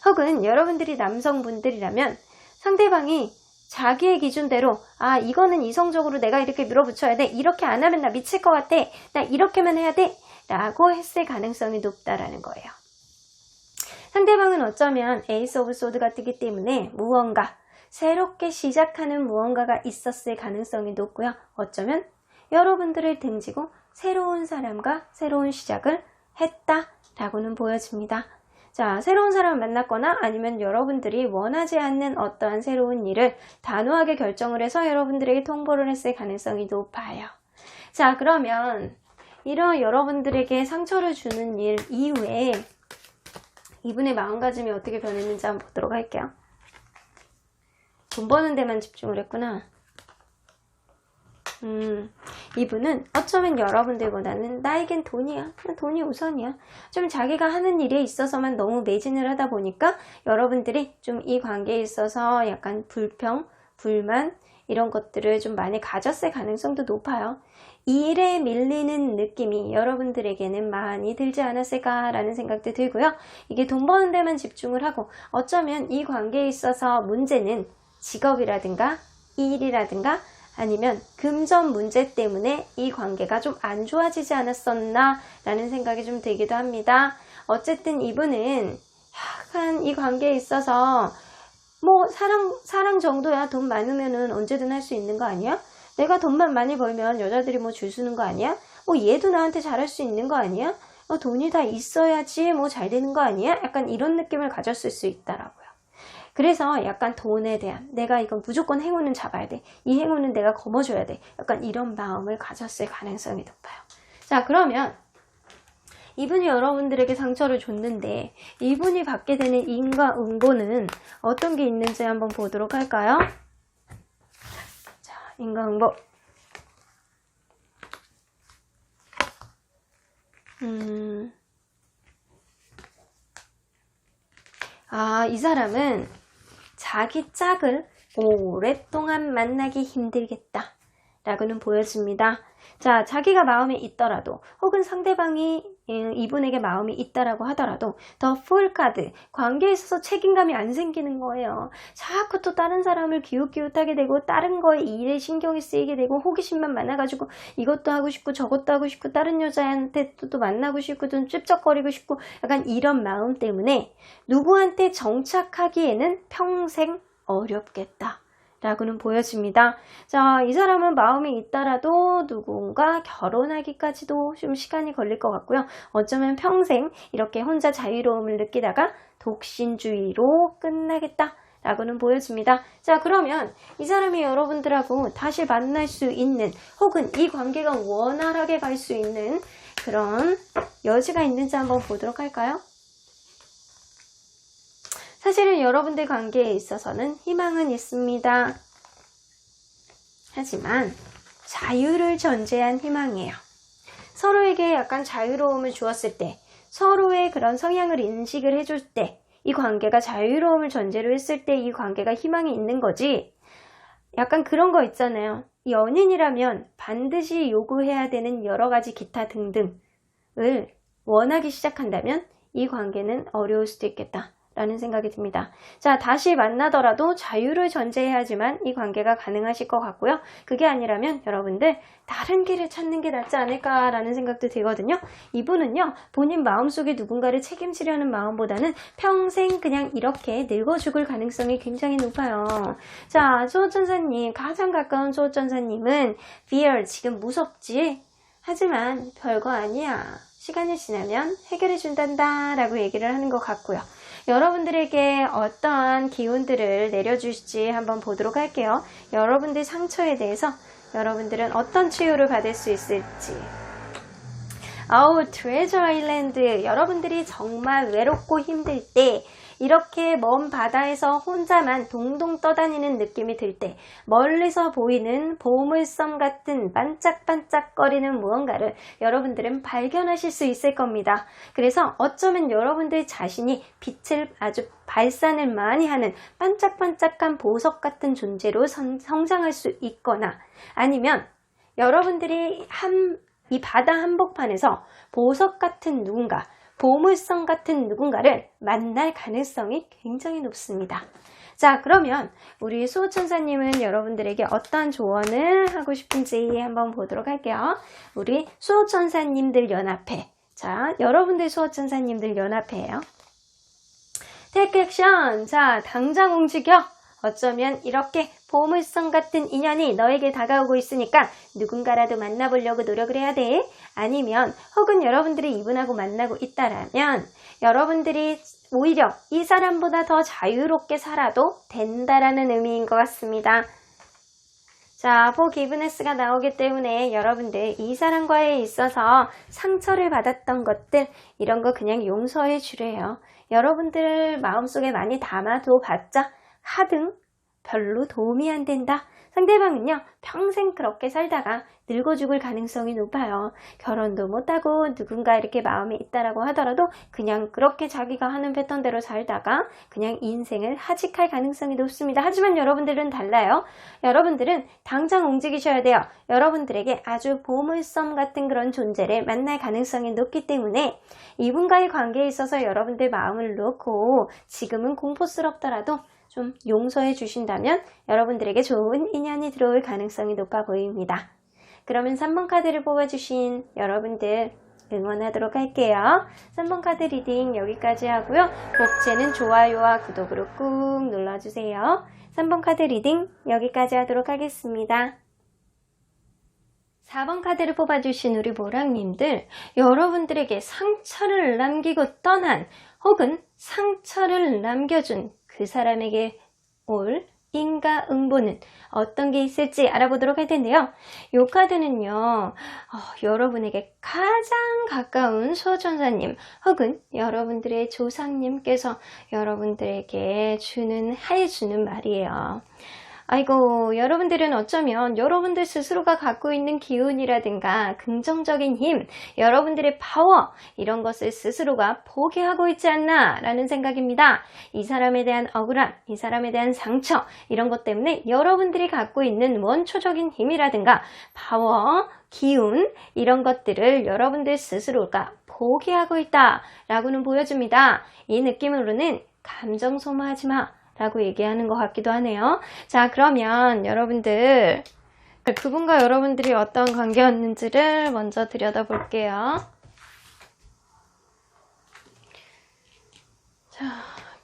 혹은 여러분들이 남성분들이라면 상대방이 자기의 기준대로 이거는 이성적으로 내가 이렇게 밀어붙여야 돼. 이렇게 안 하면 나 미칠 것 같아. 나 이렇게만 해야 돼. 라고 했을 가능성이 높다라는 거예요. 상대방은 어쩌면 에이스 오브 소드가 뜨기 때문에 무언가 새롭게 시작하는 무언가가 있었을 가능성이 높고요. 어쩌면 여러분들을 등지고 새로운 사람과 새로운 시작을 했다라고는 보여집니다. 자, 새로운 사람을 만났거나 아니면 여러분들이 원하지 않는 어떠한 새로운 일을 단호하게 결정을 해서 여러분들에게 통보를 했을 가능성이 높아요. 자, 그러면 이런 여러분들에게 상처를 주는 일 이후에 이분의 마음가짐이 어떻게 변했는지 한번 보도록 할게요. 돈 버는 데만 집중을 했구나. 이분은 어쩌면 여러분들보다는 나에겐 돈이야. 돈이 우선이야. 좀 자기가 하는 일에 있어서만 너무 매진을 하다 보니까 여러분들이 좀 이 관계에 있어서 약간 불평, 불만 이런 것들을 좀 많이 가졌을 가능성도 높아요. 일에 밀리는 느낌이 여러분들에게는 많이 들지 않았을까라는 생각도 들고요. 이게 돈 버는 데만 집중을 하고 어쩌면 이 관계에 있어서 문제는 직업이라든가 일이라든가 아니면 금전 문제 때문에 이 관계가 좀 안 좋아지지 않았었나 라는 생각이 좀 들기도 합니다. 어쨌든 이분은 약간 이 관계에 있어서 뭐 사랑 정도야. 돈 많으면은 언제든 할 수 있는 거 아니야? 내가 돈만 많이 벌면 여자들이 뭐 줄 서는 거 아니야? 뭐 얘도 나한테 잘할 수 있는 거 아니야? 돈이 다 있어야지 뭐 잘 되는 거 아니야? 약간 이런 느낌을 가졌을 수 있다라고요. 그래서 약간 돈에 대한 내가 이건 무조건 행운은 잡아야 돼. 이 행운은 내가 거머줘야 돼. 약간 이런 마음을 가졌을 가능성이 높아요. 자, 그러면 이분이 여러분들에게 상처를 줬는데 이분이 받게 되는 인과응보는 어떤 게 있는지 한번 보도록 할까요? 자, 인과응보. 이 사람은 자기 짝을 오랫동안 만나기 힘들겠다 라고는 보여집니다. 자, 자기가 마음에 있더라도 혹은 상대방이 이분에게 마음이 있다라고 하더라도 더 풀 카드, 관계에 있어서 책임감이 안 생기는 거예요. 자꾸 또 다른 사람을 기웃기웃하게 되고 다른 거에 일에 신경이 쓰이게 되고 호기심만 많아가지고 이것도 하고 싶고 저것도 하고 싶고 다른 여자한테 또 만나고 싶고 좀 찝쩍거리고 싶고 약간 이런 마음 때문에 누구한테 정착하기에는 평생 어렵겠다 라고는 보여집니다. 자, 이 사람은 마음이 있다라도 누군가 결혼하기까지도 좀 시간이 걸릴 것 같고요. 어쩌면 평생 이렇게 혼자 자유로움을 느끼다가 독신주의로 끝나겠다 라고는 보여집니다. 자, 그러면 이 사람이 여러분들하고 다시 만날 수 있는 혹은 이 관계가 원활하게 갈 수 있는 그런 여지가 있는지 한번 보도록 할까요? 사실은 여러분들 관계에 있어서는 희망은 있습니다. 하지만 자유를 전제한 희망이에요. 서로에게 약간 자유로움을 주었을 때, 서로의 그런 성향을 인식을 해줄 때, 이 관계가 자유로움을 전제로 했을 때 이 관계가 희망이 있는 거지. 약간 그런 거 있잖아요. 연인이라면 반드시 요구해야 되는 여러 가지 기타 등등을 원하기 시작한다면 이 관계는 어려울 수도 있겠다 라는 생각이 듭니다. 자, 다시 만나더라도 자유를 전제해야지만 이 관계가 가능하실 것 같고요. 그게 아니라면 여러분들 다른 길을 찾는 게 낫지 않을까라는 생각도 들거든요. 이분은요, 본인 마음속에 누군가를 책임지려는 마음보다는 평생 그냥 이렇게 늙어 죽을 가능성이 굉장히 높아요. 자, 수호천사님, 가장 가까운 수호천사님은 fear, 지금 무섭지? 하지만 별거 아니야. 시간이 지나면 해결해 준단다 라고 얘기를 하는 것 같고요. 여러분들에게 어떠한 기운들을 내려주실지 한번 보도록 할게요. 여러분들 상처에 대해서 여러분들은 어떤 치유를 받을 수 있을지. 트레저 아일랜드. 여러분들이 정말 외롭고 힘들 때 이렇게 먼 바다에서 혼자만 동동 떠다니는 느낌이 들 때 멀리서 보이는 보물섬 같은 반짝반짝거리는 무언가를 여러분들은 발견하실 수 있을 겁니다. 그래서 어쩌면 여러분들 자신이 빛을 아주 발산을 많이 하는 반짝반짝한 보석 같은 존재로 성장할 수 있거나 아니면 여러분들이 이 바다 한복판에서 보석 같은 누군가, 보물섬 같은 누군가를 만날 가능성이 굉장히 높습니다. 자, 그러면 우리 수호천사님은 여러분들에게 어떤 조언을 하고 싶은지 한번 보도록 할게요. 우리 수호천사님들 연합회. 자, 여러분들 수호천사님들 연합회예요. Take action. 자, 당장 움직여. 어쩌면 이렇게 보물섬 같은 인연이 너에게 다가오고 있으니까 누군가라도 만나보려고 노력을 해야 돼. 아니면 혹은 여러분들이 이분하고 만나고 있다라면 여러분들이 오히려 이 사람보다 더 자유롭게 살아도 된다라는 의미인 것 같습니다. 자, forgiveness가 나오기 때문에 여러분들 이 사람과에 있어서 상처를 받았던 것들 이런 거 그냥 용서해 주래요. 여러분들 마음속에 많이 담아둬 봤자 하등 별로 도움이 안 된다. 상대방은요, 평생 그렇게 살다가 늙어 죽을 가능성이 높아요. 결혼도 못하고 누군가 이렇게 마음에 있다라고 하더라도 그냥 그렇게 자기가 하는 패턴대로 살다가 그냥 인생을 하직할 가능성이 높습니다. 하지만 여러분들은 달라요. 여러분들은 당장 움직이셔야 돼요. 여러분들에게 아주 보물섬 같은 그런 존재를 만날 가능성이 높기 때문에 이분과의 관계에 있어서 여러분들 마음을 놓고 지금은 공포스럽더라도 좀 용서해 주신다면 여러분들에게 좋은 인연이 들어올 가능성이 높아 보입니다. 그러면 3번 카드를 뽑아주신 여러분들 응원하도록 할게요. 3번 카드 리딩 여기까지 하고요. 복채는 좋아요와 구독으로 꾹 눌러주세요. 3번 카드 리딩 여기까지 하도록 하겠습니다. 4번 카드를 뽑아주신 우리 모랑님들, 여러분들에게 상처를 남기고 떠난 혹은 상처를 남겨준 그 사람에게 올 인과응보는 어떤 게 있을지 알아보도록 할 텐데요. 이 카드는요, 여러분에게 가장 가까운 소천사님 혹은 여러분들의 조상님께서 여러분들에게 해주는 말이에요. 아이고, 여러분들은 어쩌면 여러분들 스스로가 갖고 있는 기운이라든가 긍정적인 힘, 여러분들의 파워, 이런 것을 스스로가 포기하고 있지 않나 라는 생각입니다. 이 사람에 대한 억울함, 이 사람에 대한 상처, 이런 것 때문에 여러분들이 갖고 있는 원초적인 힘이라든가 파워, 기운, 이런 것들을 여러분들 스스로가 포기하고 있다 라고는 보여줍니다. 이 느낌으로는 감정 소모하지 마 라고 얘기하는 것 같기도 하네요. 자, 그러면 여러분들, 그분과 여러분들이 어떤 관계였는지를 먼저 들여다볼게요. 자,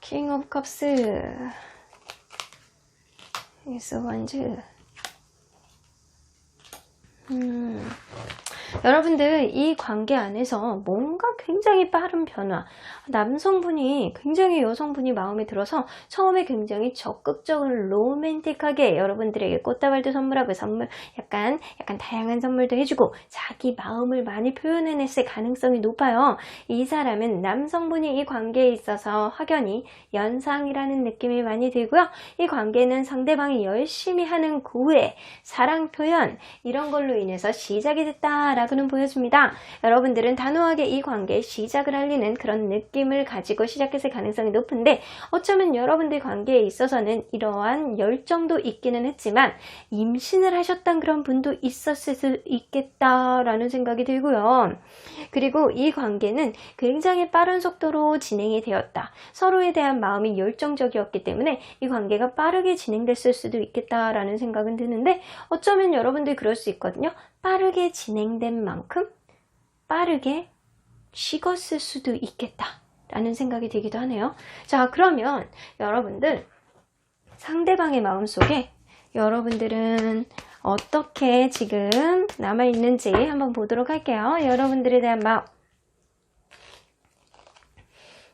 킹 오브 컵스, 에이스 원즈. 여러분들 이 관계 안에서 뭔가 굉장히 빠른 변화, 남성분이 굉장히 여성분이 마음에 들어서 처음에 굉장히 적극적으로 로맨틱하게 여러분들에게 꽃다발도 선물하고 약간 다양한 선물도 해주고 자기 마음을 많이 표현해냈을 가능성이 높아요. 이 사람은 남성분이 이 관계에 있어서 확연히 연상이라는 느낌이 많이 들고요. 이 관계는 상대방이 열심히 하는 고해, 사랑 표현 이런 걸로 인해서 시작이 됐다라고는 보여줍니다. 여러분들은 단호하게 이 관계의 시작을 알리는 그런 느낌을 가지고 시작했을 가능성이 높은데 어쩌면 여러분들 관계에 있어서는 이러한 열정도 있기는 했지만 임신을 하셨던 그런 분도 있었을 수 있겠다라는 생각이 들고요. 그리고 이 관계는 굉장히 빠른 속도로 진행이 되었다. 서로에 대한 마음이 열정적이었기 때문에 이 관계가 빠르게 진행됐을 수도 있겠다라는 생각은 드는데 어쩌면 여러분들 그럴 수 있거든요. 빠르게 진행된 만큼 빠르게 식었을 수도 있겠다 라는 생각이 들기도 하네요. 자, 그러면 여러분들 상대방의 마음속에 여러분들은 어떻게 지금 남아있는지 한번 보도록 할게요. 여러분들에 대한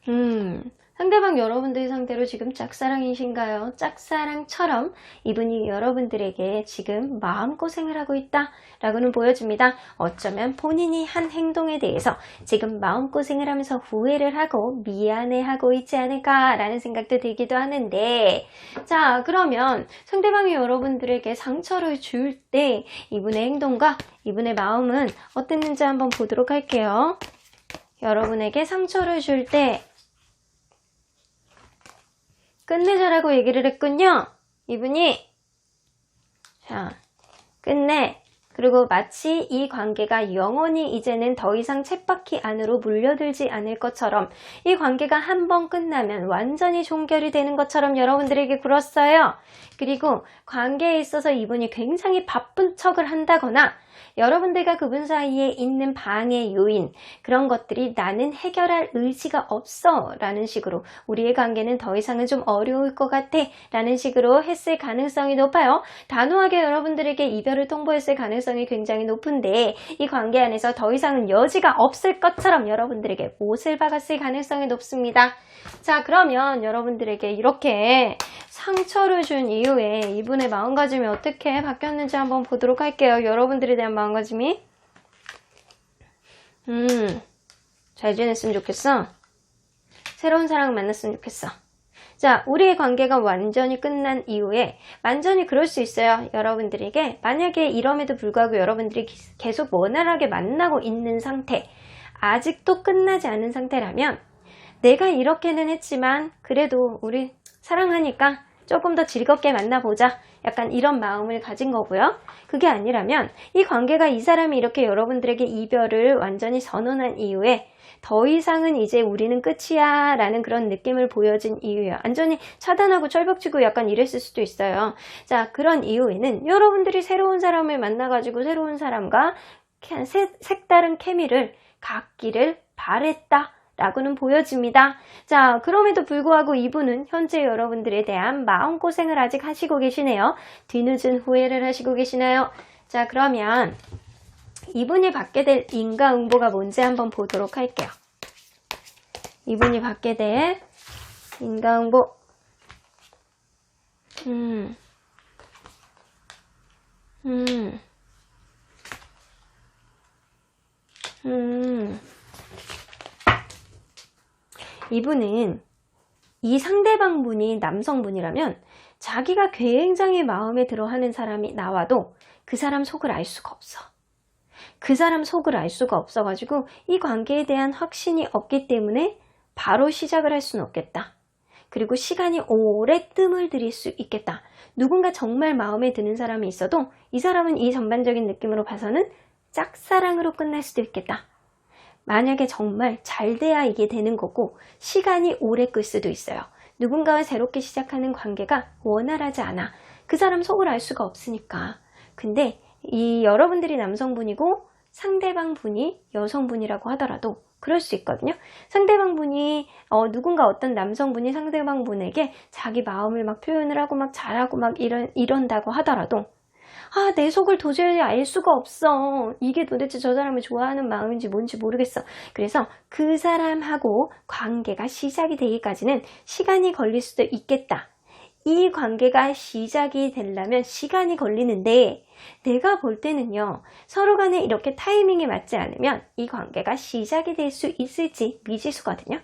마음. 상대방 여러분들 상대로 지금 짝사랑이신가요? 짝사랑처럼 이분이 여러분들에게 지금 마음고생을 하고 있다 라고는 보여줍니다. 어쩌면 본인이 한 행동에 대해서 지금 마음고생을 하면서 후회를 하고 미안해하고 있지 않을까 라는 생각도 들기도 하는데, 자, 그러면 상대방이 여러분들에게 상처를 줄 때 이분의 행동과 이분의 마음은 어땠는지 한번 보도록 할게요. 여러분에게 상처를 줄 때 끝내자라고 얘기를 했군요. 이분이. 자, 끝내. 그리고 마치 이 관계가 영원히 이제는 더 이상 쳇바퀴 안으로 물려들지 않을 것처럼 이 관계가 한 번 끝나면 완전히 종결이 되는 것처럼 여러분들에게 굴었어요. 그리고 관계에 있어서 이분이 굉장히 바쁜 척을 한다거나 여러분들과 그분 사이에 있는 방해 요인, 그런 것들이 나는 해결할 의지가 없어 라는 식으로 우리의 관계는 더 이상은 좀 어려울 것 같아 라는 식으로 했을 가능성이 높아요. 단호하게 여러분들에게 이별을 통보했을 가능성이 굉장히 높은데 이 관계 안에서 더 이상은 여지가 없을 것처럼 여러분들에게 못을 박았을 가능성이 높습니다. 자, 그러면 여러분들에게 이렇게 상처를 준 이후에 이분의 마음가짐이 어떻게 바뀌었는지 한번 보도록 할게요. 여러분들에 대한 마음가짐이 잘 지냈으면 좋겠어. 새로운 사랑을 만났으면 좋겠어. 자, 우리의 관계가 완전히 끝난 이후에 완전히 그럴 수 있어요. 여러분들에게 만약에 이럼에도 불구하고 여러분들이 계속 원활하게 만나고 있는 상태, 아직도 끝나지 않은 상태라면 내가 이렇게는 했지만 그래도 우리 사랑하니까 조금 더 즐겁게 만나보자, 약간 이런 마음을 가진 거고요. 그게 아니라면 이 관계가 이 사람이 이렇게 여러분들에게 이별을 완전히 선언한 이후에 더 이상은 이제 우리는 끝이야 라는 그런 느낌을 보여준 이유예요. 완전히 차단하고 철벽치고 약간 이랬을 수도 있어요. 자, 그런 이유에는 여러분들이 새로운 사람을 만나가지고 새로운 사람과 색다른 케미를 갖기를 바랬다 라고는 보여집니다. 자, 그럼에도 불구하고 이분은 현재 여러분들에 대한 마음고생을 아직 하시고 계시네요. 뒤늦은 후회를 하시고 계시나요? 자, 그러면 이분이 받게 될 인과응보가 뭔지 한번 보도록 할게요. 이분이 받게 될 인과응보. 이분은 이 상대방분이 남성분이라면 자기가 굉장히 마음에 들어 하는 사람이 나와도 그 사람 속을 알 수가 없어. 그 사람 속을 알 수가 없어가지고 이 관계에 대한 확신이 없기 때문에 바로 시작을 할 수는 없겠다. 그리고 시간이 오래 뜸을 들일 수 있겠다. 누군가 정말 마음에 드는 사람이 있어도 이 사람은 이 전반적인 느낌으로 봐서는 짝사랑으로 끝날 수도 있겠다. 만약에 정말 잘 돼야 이게 되는 거고 시간이 오래 끌 수도 있어요. 누군가와 새롭게 시작하는 관계가 원활하지 않아. 그 사람 속을 알 수가 없으니까. 근데 이 여러분들이 남성분이고 상대방 분이 여성분이라고 하더라도 그럴 수 있거든요. 상대방 분이 누군가 어떤 남성분이 상대방 분에게 자기 마음을 막 표현을 하고 막 잘하고 막 이런다고 하더라도 내 속을 도저히 알 수가 없어. 이게 도대체 저 사람을 좋아하는 마음인지 뭔지 모르겠어. 그래서 그 사람하고 관계가 시작이 되기까지는 시간이 걸릴 수도 있겠다. 이 관계가 시작이 되려면 시간이 걸리는데 내가 볼 때는요. 서로 간에 이렇게 타이밍이 맞지 않으면 이 관계가 시작이 될 수 있을지 미지수거든요.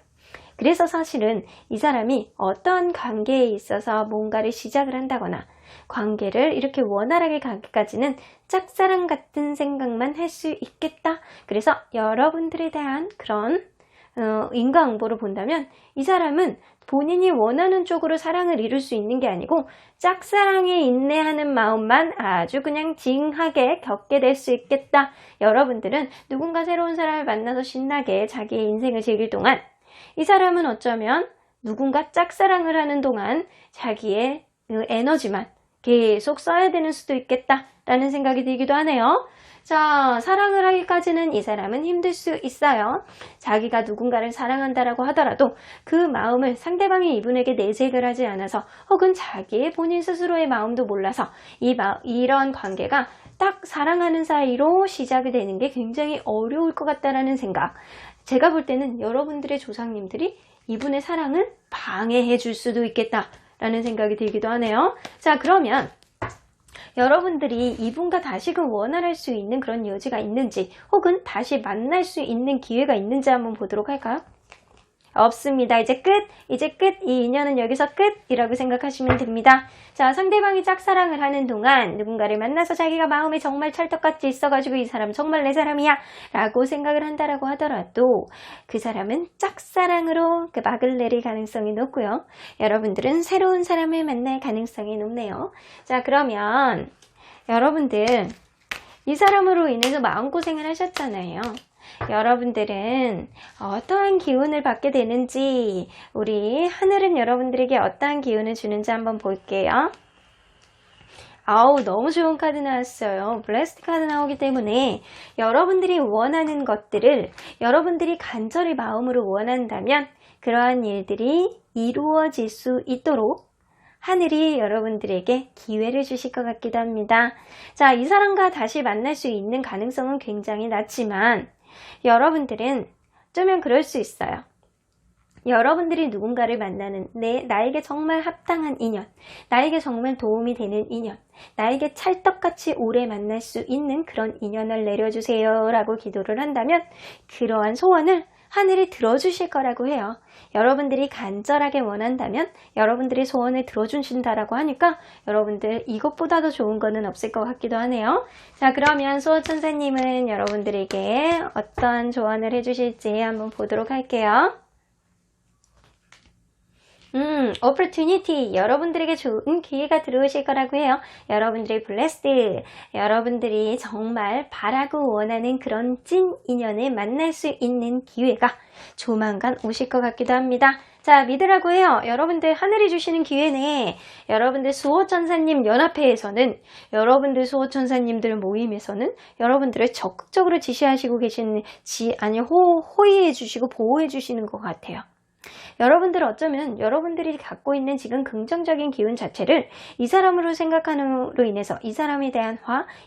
그래서 사실은 이 사람이 어떤 관계에 있어서 뭔가를 시작을 한다거나 관계를 이렇게 원활하게 가기까지는 짝사랑 같은 생각만 할 수 있겠다. 그래서 여러분들에 대한 그런 인과응보를 본다면 이 사람은 본인이 원하는 쪽으로 사랑을 이룰 수 있는 게 아니고 짝사랑에 인내하는 마음만 아주 그냥 징하게 겪게 될 수 있겠다. 여러분들은 누군가 새로운 사람을 만나서 신나게 자기의 인생을 즐길 동안 이 사람은 어쩌면 누군가 짝사랑을 하는 동안 자기의 에너지만 계속 써야 되는 수도 있겠다라는 생각이 들기도 하네요. 자, 사랑을 하기까지는 이 사람은 힘들 수 있어요. 자기가 누군가를 사랑한다라고 하더라도 그 마음을 상대방이 이분에게 내색을 하지 않아서 혹은 자기의 본인 스스로의 마음도 몰라서 이런 관계가 딱 사랑하는 사이로 시작이 되는 게 굉장히 어려울 것 같다라는 생각. 제가 볼 때는 여러분들의 조상님들이 이분의 사랑을 방해해 줄 수도 있겠다라는 생각이 들기도 하네요. 자, 그러면 여러분들이 이분과 다시금 원활할 수 있는 그런 여지가 있는지 혹은 다시 만날 수 있는 기회가 있는지 한번 보도록 할까요? 없습니다. 이제 끝! 이 인연은 여기서 끝이라고 생각하시면 됩니다. 자, 상대방이 짝사랑을 하는 동안 누군가를 만나서 자기가 마음에 정말 찰떡같이 있어가지고 이 사람 정말 내 사람이야 라고 생각을 한다라고 하더라도 그 사람은 짝사랑으로 막을 내릴 가능성이 높고요. 여러분들은 새로운 사람을 만날 가능성이 높네요. 자, 그러면 여러분들 이 사람으로 인해서 마음고생을 하셨잖아요. 여러분들은 어떠한 기운을 받게 되는지 우리 하늘은 여러분들에게 어떠한 기운을 주는지 한번 볼게요. 아우, 너무 좋은 카드 나왔어요. 블레스트 카드 나오기 때문에 여러분들이 원하는 것들을 여러분들이 간절히 마음으로 원한다면 그러한 일들이 이루어질 수 있도록 하늘이 여러분들에게 기회를 주실 것 같기도 합니다. 자, 이 사람과 다시 만날 수 있는 가능성은 굉장히 낮지만 여러분들은 어쩌면 그럴 수 있어요. 여러분들이 누군가를 만나는 나에게 정말 합당한 인연, 나에게 정말 도움이 되는 인연, 나에게 찰떡같이 오래 만날 수 있는 그런 인연을 내려주세요 라고 기도를 한다면 그러한 소원을 하늘이 들어주실 거라고 해요. 여러분들이 간절하게 원한다면 여러분들이 소원을 들어주신다라고 하니까 여러분들 이것보다 더 좋은 거는 없을 것 같기도 하네요. 자, 그러면 수호천사님은 여러분들에게 어떤 조언을 해주실지 한번 보도록 할게요. opportunity. 여러분들에게 좋은 기회가 들어오실 거라고 해요. 여러분들이 blessed. 여러분들이 정말 바라고 원하는 그런 찐 인연을 만날 수 있는 기회가 조만간 오실 것 같기도 합니다. 자, 믿으라고 해요. 여러분들 하늘이 주시는 기회네. 여러분들 수호천사님 연합회에서는, 여러분들 수호천사님들 모임에서는 여러분들을 적극적으로 지시하시고 계시는, 호의해 주시고 보호해 주시는 것 같아요. 여러분들 어쩌면 여러분들이 갖고 있는 지금 긍정적인 기운 자체를 이 사람으로 생각함으로 인해서 이 사람에 대한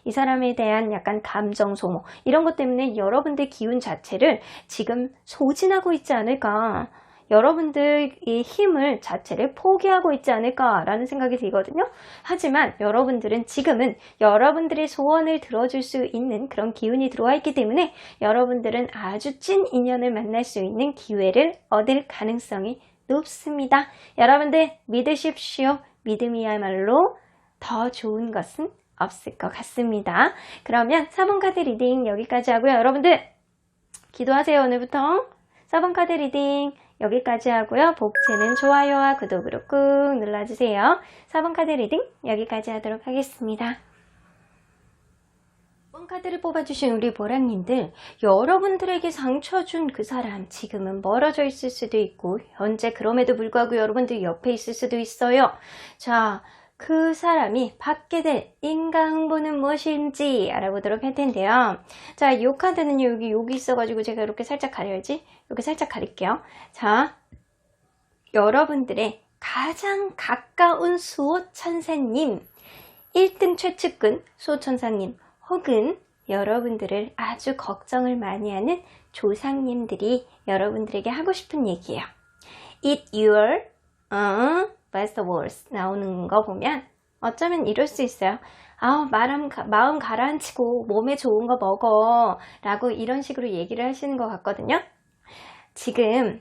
이 사람에 대한 약간 감정 소모, 이런 것 때문에 여러분들 기운 자체를 지금 소진하고 있지 않을까, 여러분들의 힘을 자체를 포기하고 있지 않을까라는 생각이 들거든요. 하지만 여러분들은 지금은 여러분들의 소원을 들어줄 수 있는 그런 기운이 들어와 있기 때문에 여러분들은 아주 찐 인연을 만날 수 있는 기회를 얻을 가능성이 높습니다. 여러분들 믿으십시오. 믿음이야말로 더 좋은 것은 없을 것 같습니다. 그러면 4번 카드 리딩 여기까지 하고요. 여러분들 기도하세요. 오늘부터 4번 카드 리딩 여기까지 하고요. 복채는 좋아요와 구독으로 꾹 눌러주세요. 4번 카드 리딩 여기까지 하도록 하겠습니다. 4번 카드를 뽑아주신 우리 보라님들, 여러분들에게 상처 준 그 사람 지금은 멀어져 있을 수도 있고 현재 그럼에도 불구하고 여러분들 옆에 있을 수도 있어요. 자, 그 사람이 받게 될 인과응보는 무엇인지 알아보도록 할 텐데요. 자, 이 카드는요, 여기 있어가지고 제가 이렇게 살짝 가려야지. 이렇게 살짝 가릴게요. 자, 여러분들의 가장 가까운 수호천사님, 1등 최측근 수호천사님, 혹은 여러분들을 아주 걱정을 많이 하는 조상님들이 여러분들에게 하고 싶은 얘기예요. Eat your vegetables 나오는 거 보면 어쩌면 이럴 수 있어요. 마음 가라앉히고 몸에 좋은 거 먹어 라고 이런 식으로 얘기를 하시는 것 같거든요. 지금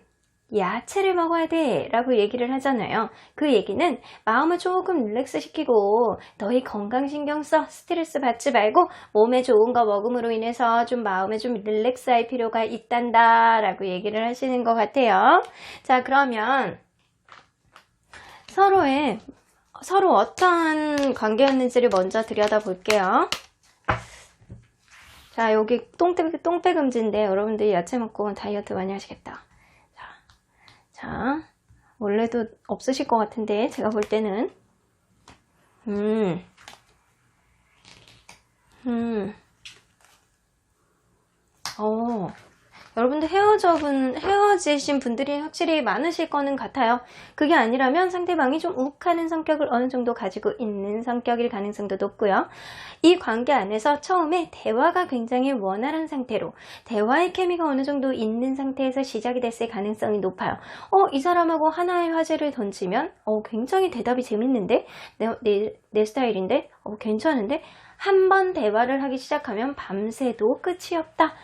야채를 먹어야 돼 라고 얘기를 하잖아요. 그 얘기는 마음을 조금 릴렉스 시키고 너희 건강 신경 써, 스트레스 받지 말고 몸에 좋은 거 먹음으로 인해서 좀 마음에 좀 릴렉스 할 필요가 있단다 라고 얘기를 하시는 것 같아요. 자, 그러면 서로 어떠한 관계였는지를 먼저 들여다볼게요. 자, 여기 똥배금지인데 여러분들이 야채 먹고 다이어트 많이 하시겠다. 자, 원래도 없으실 것 같은데 제가 볼 때는 여러분들 헤어지신 분들이 확실히 많으실 거는 같아요. 그게 아니라면 상대방이 좀 욱하는 성격을 어느 정도 가지고 있는 성격일 가능성도 높고요. 이 관계 안에서 처음에 대화가 굉장히 원활한 상태로 대화의 케미가 어느 정도 있는 상태에서 시작이 됐을 가능성이 높아요. 이 사람하고 하나의 화제를 던지면 굉장히 대답이 재밌는데 내 스타일인데 괜찮은데 한 번 대화를 하기 시작하면 밤새도 끝이 없다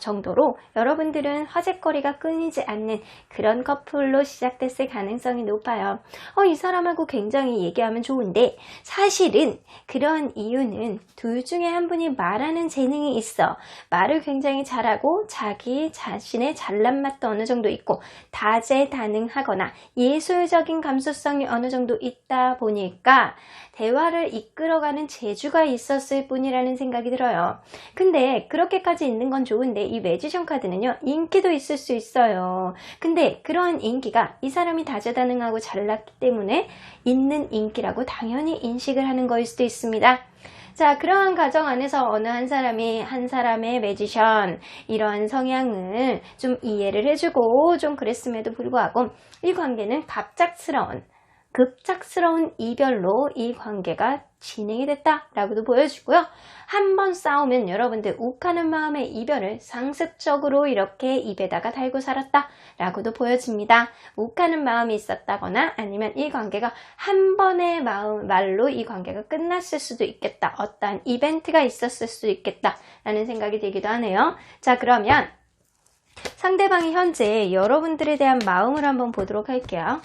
정도로 여러분들은 화제거리가 끊이지 않는 그런 커플로 시작됐을 가능성이 높아요. 이 사람하고 굉장히 얘기하면 좋은데 사실은 그런 이유는 둘 중에 한 분이 말하는 재능이 있어. 말을 굉장히 잘하고 자기 자신의 잘난 맛도 어느 정도 있고 다재다능하거나 예술적인 감수성이 어느 정도 있다 보니까 대화를 이끌어가는 재주가 있었을 뿐이라는 생각이 들어요. 근데 그렇게까지 있는 건 좋은데 이 매지션 카드는요, 인기도 있을 수 있어요. 근데 그러한 인기가 이 사람이 다재다능하고 잘났기 때문에 있는 인기라고 당연히 인식을 하는 거일 수도 있습니다. 자, 그러한 과정 안에서 어느 한 사람의 매지션, 이러한 성향을 좀 이해를 해주고 좀 그랬음에도 불구하고 이 관계는 급작스러운 이별로 이 관계가 진행이 됐다라고도 보여주고요. 한 번 싸우면 여러분들 욱하는 마음의 이별을 상습적으로 이렇게 입에다가 달고 살았다라고도 보여집니다. 욱하는 마음이 있었다거나 아니면 이 관계가 한 번의 말로 이 관계가 끝났을 수도 있겠다. 어떠한 이벤트가 있었을 수도 있겠다라는 생각이 들기도 하네요. 자, 그러면 상대방이 현재 여러분들에 대한 마음을 한번 보도록 할게요.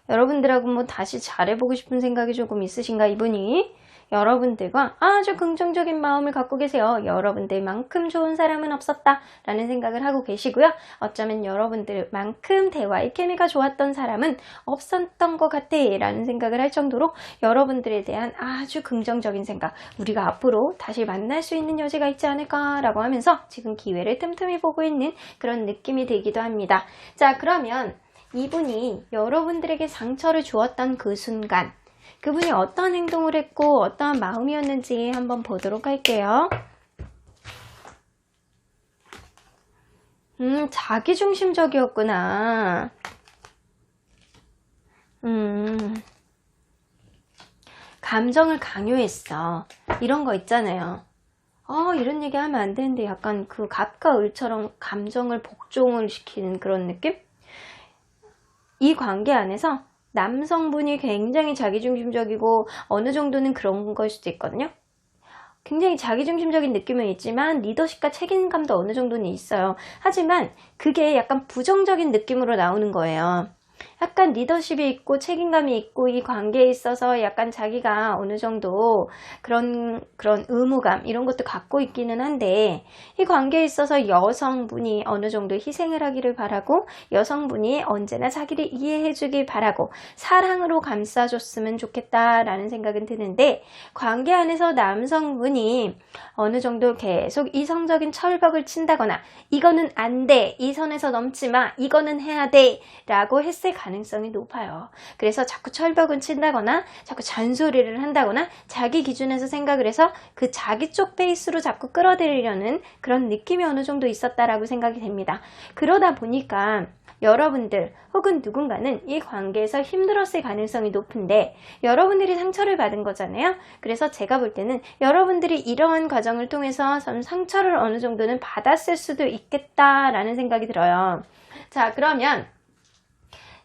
여러분들하고 다시 잘해보고 싶은 생각이 조금 있으신가, 이분이? 여러분들과 아주 긍정적인 마음을 갖고 계세요. 여러분들만큼 좋은 사람은 없었다 라는 생각을 하고 계시고요. 어쩌면 여러분들만큼 대화의 케미가 좋았던 사람은 없었던 것 같아 라는 생각을 할 정도로 여러분들에 대한 아주 긍정적인 생각, 우리가 앞으로 다시 만날 수 있는 여지가 있지 않을까 라고 하면서 지금 기회를 틈틈이 보고 있는 그런 느낌이 들기도 합니다. 자, 그러면 이분이 여러분들에게 상처를 주었던 그 순간, 그분이 어떤 행동을 했고 어떠한 마음이었는지 한번 보도록 할게요. 자기중심적이었구나. 감정을 강요했어. 이런 거 있잖아요. 이런 얘기 하면 안 되는데 약간 그 갑과 을처럼 감정을 복종을 시키는 그런 느낌? 이 관계 안에서 남성분이 굉장히 자기중심적이고 어느 정도는 그런 걸 수도 있거든요. 굉장히 자기중심적인 느낌은 있지만 리더십과 책임감도 어느 정도는 있어요. 하지만 그게 약간 부정적인 느낌으로 나오는 거예요. 약간 리더십이 있고 책임감이 있고 이 관계에 있어서 약간 자기가 어느 정도 그런 의무감 이런 것도 갖고 있기는 한데, 이 관계에 있어서 여성분이 어느 정도 희생을 하기를 바라고 여성분이 언제나 자기를 이해해 주길 바라고 사랑으로 감싸줬으면 좋겠다라는 생각은 드는데, 관계 안에서 남성분이 어느 정도 계속 이성적인 철벽을 친다거나 이거는 안 돼, 이 선에서 넘지 마, 이거는 해야 돼 라고 했을 가능성이 높아요. 그래서 자꾸 철벽을 친다거나 자꾸 잔소리를 한다거나 자기 기준에서 생각을 해서 그 자기 쪽 페이스로 자꾸 끌어들이려는 그런 느낌이 어느 정도 있었다라고 생각이 됩니다. 그러다 보니까 여러분들 혹은 누군가는 이 관계에서 힘들었을 가능성이 높은데, 여러분들이 상처를 받은 거잖아요. 그래서 제가 볼 때는 여러분들이 이러한 과정을 통해서 상처를 어느 정도는 받았을 수도 있겠다라는 생각이 들어요. 자, 그러면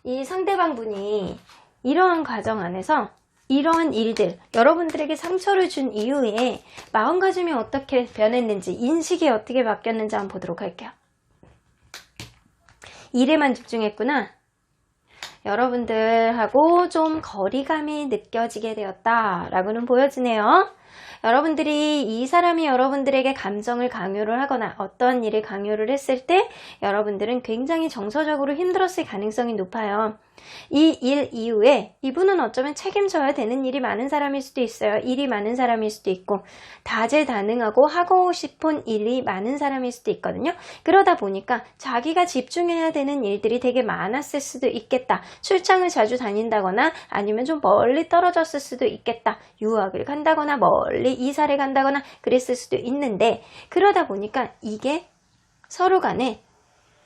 이 상대방 분이 이러한 과정 안에서 이러한 일들, 여러분들에게 상처를 준 이후에 마음가짐이 어떻게 변했는지, 인식이 어떻게 바뀌었는지 한번 보도록 할게요. 일에만 집중했구나. 여러분들하고 좀 거리감이 느껴지게 되었다 라고는 보여지네요. 여러분들이 이 사람이 여러분들에게 감정을 강요를 하거나 어떤 일을 강요를 했을 때 여러분들은 굉장히 정서적으로 힘들었을 가능성이 높아요. 이 일 이후에 이분은 어쩌면 책임져야 되는 일이 많은 사람일 수도 있어요. 일이 많은 사람일 수도 있고 다재다능하고 하고 싶은 일이 많은 사람일 수도 있거든요. 그러다 보니까 자기가 집중해야 되는 일들이 되게 많았을 수도 있겠다. 출장을 자주 다닌다거나 아니면 좀 멀리 떨어졌을 수도 있겠다. 유학을 간다거나 멀리 이사를 간다거나 그랬을 수도 있는데, 그러다 보니까 이게 서로 간에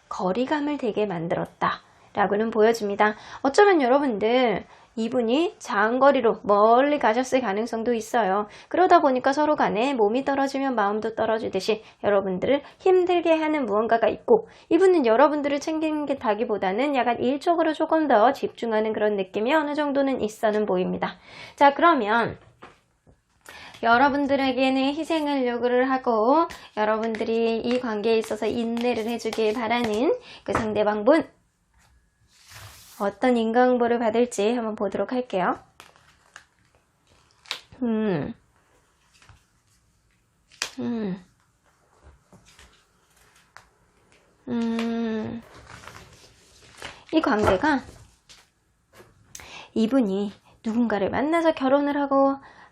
거리감을 되게 만들었다 라고는 보여집니다. 어쩌면 여러분들 이분이 장거리로 멀리 가셨을 가능성도 있어요. 그러다 보니까 서로 간에 몸이 떨어지면 마음도 떨어지듯이 여러분들을 힘들게 하는 무언가가 있고, 이분은 여러분들을 챙기는 게 다기보다는 약간 일적으로 조금 더 집중하는 그런 느낌이 어느 정도는 있어는 보입니다. 자, 그러면 여러분들에게는 희생을 요구를 하고 여러분들이 이 관계에 있어서 인내를 해주길 바라는 그 상대방분, 어떤 인과응보를 받을지 한번 보도록 할게요. 이 관계가, 이분이 누군가를 만나서 결혼을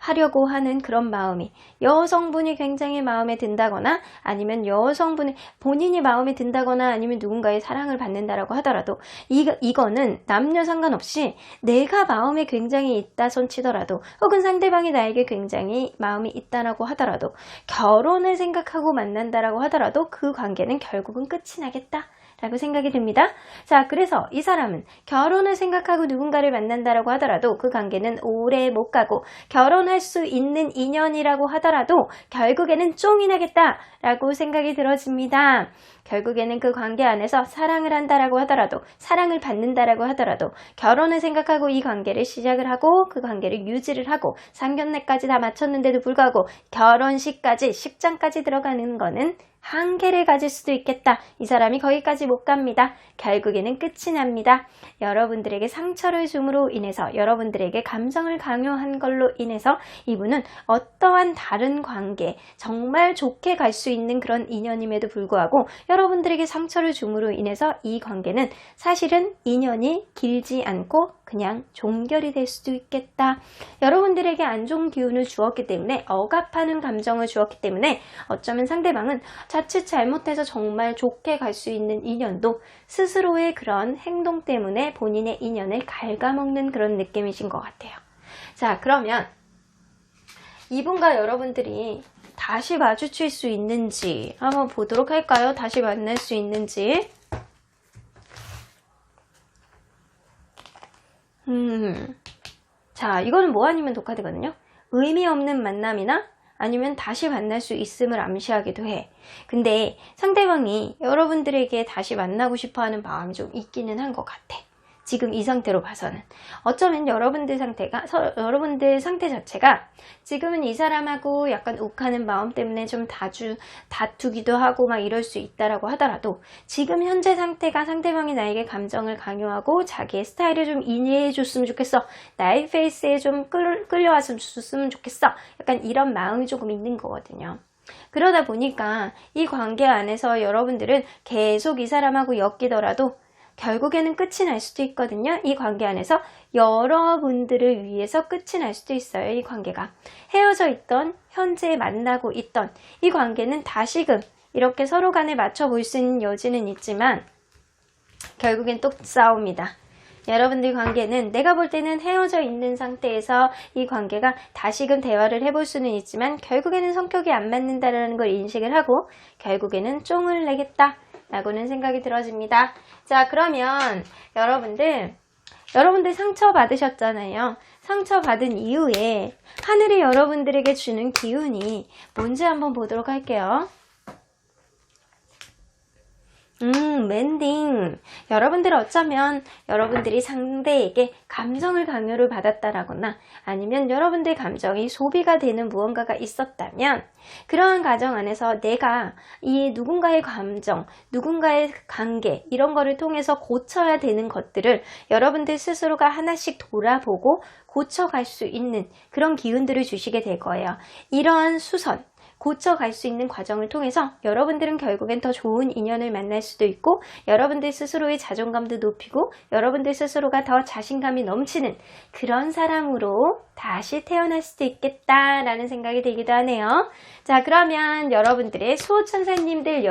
하려고 하는 그런 마음이 여성분이 굉장히 마음에 든다거나 아니면 여성분이 본인이 마음에 든다거나 아니면 누군가의 사랑을 받는다라고 하더라도 이거는 남녀 상관없이 내가 마음에 굉장히 있다 손치더라도, 혹은 상대방이 나에게 굉장히 마음이 있다라고 하더라도, 결혼을 생각하고 만난다라고 하더라도 그 관계는 결국은 끝이 나겠다 라고 생각이 듭니다. 자, 그래서 이 사람은 결혼을 생각하고 누군가를 만난다라고 하더라도 그 관계는 오래 못 가고, 결혼할 수 있는 인연이라고 하더라도 결국에는 쫑이 나겠다 라고 생각이 들어집니다. 결국에는 그 관계 안에서 사랑을 한다라고 하더라도, 사랑을 받는다라고 하더라도, 결혼을 생각하고 이 관계를 시작을 하고 그 관계를 유지를 하고 상견례까지 다 마쳤는데도 불구하고 결혼식까지 10장까지 들어가는 거는 한계를 가질 수도 있겠다. 이 사람이 거기까지 못 갑니다. 결국에는 끝이 납니다. 여러분들에게 상처를 줌으로 인해서, 여러분들에게 감정을 강요한 걸로 인해서 이분은 어떠한 다른 관계, 정말 좋게 갈 수 있는 그런 인연임에도 불구하고 여러분들에게 상처를 줌으로 인해서 이 관계는 사실은 인연이 길지 않고 그냥 종결이 될 수도 있겠다. 여러분들에게 안 좋은 기운을 주었기 때문에, 억압하는 감정을 주었기 때문에 어쩌면 상대방은 자칫 잘못해서 정말 좋게 갈 수 있는 인연도 스스로의 그런 행동 때문에 본인의 인연을 갉아먹는 그런 느낌이신 것 같아요. 자, 그러면 이분과 여러분들이 다시 마주칠 수 있는지 한번 보도록 할까요? 다시 만날 수 있는지. 자, 이거는 뭐 아니면 독카드거든요. 의미 없는 만남이나 아니면 다시 만날 수 있음을 암시하기도 해. 근데 상대방이 여러분들에게 다시 만나고 싶어하는 마음이 좀 있기는 한 것 같아. 지금 이 상태로 봐서는. 어쩌면 여러분들 상태 자체가 지금은 이 사람하고 약간 욱하는 마음 때문에 좀 다투기도 하고 막 이럴 수 있다라고 하더라도, 지금 현재 상태가 상대방이 나에게 감정을 강요하고 자기의 스타일을 좀 이해해 줬으면 좋겠어. 나의 페이스에 좀 끌려와서 줬으면 좋겠어. 약간 이런 마음이 조금 있는 거거든요. 그러다 보니까 이 관계 안에서 여러분들은 계속 이 사람하고 엮이더라도 결국에는 끝이 날 수도 있거든요. 이 관계 안에서 여러분들을 위해서 끝이 날 수도 있어요. 이 관계가 헤어져 있던, 현재 만나고 있던 이 관계는 다시금 이렇게 서로 간에 맞춰 볼 수 있는 여지는 있지만 결국엔 또 싸웁니다. 여러분들 관계는 내가 볼 때는 헤어져 있는 상태에서 이 관계가 다시금 대화를 해볼 수는 있지만 결국에는 성격이 안 맞는다는 걸 인식을 하고 결국에는 쫑을 내겠다 라고는 생각이 들어집니다. 자, 그러면 여러분들 상처 받으셨잖아요. 상처 받은 이후에 하늘이 여러분들에게 주는 기운이 뭔지 한번 보도록 할게요. 랜딩. 여러분들 어쩌면 여러분들이 상대에게 감정을 강요를 받았다라거나 아니면 여러분들 감정이 소비가 되는 무언가가 있었다면 그러한 과정 안에서 내가 이 누군가의 감정, 누군가의 관계 이런 거를 통해서 고쳐야 되는 것들을 여러분들 스스로가 하나씩 돌아보고 고쳐갈 수 있는 그런 기운들을 주시게 될 거예요. 이러한 수선, 고쳐갈 수 있는 과정을 통해서 여러분들은 결국엔 더 좋은 인연을 만날 수도 있고 여러분들 스스로의 자존감도 높이고 여러분들 스스로가 더 자신감이 넘치는 그런 사람으로 다시 태어날 수도 있겠다라는 생각이 들기도 하네요. 자, 그러면 여러분들의 수호천사님들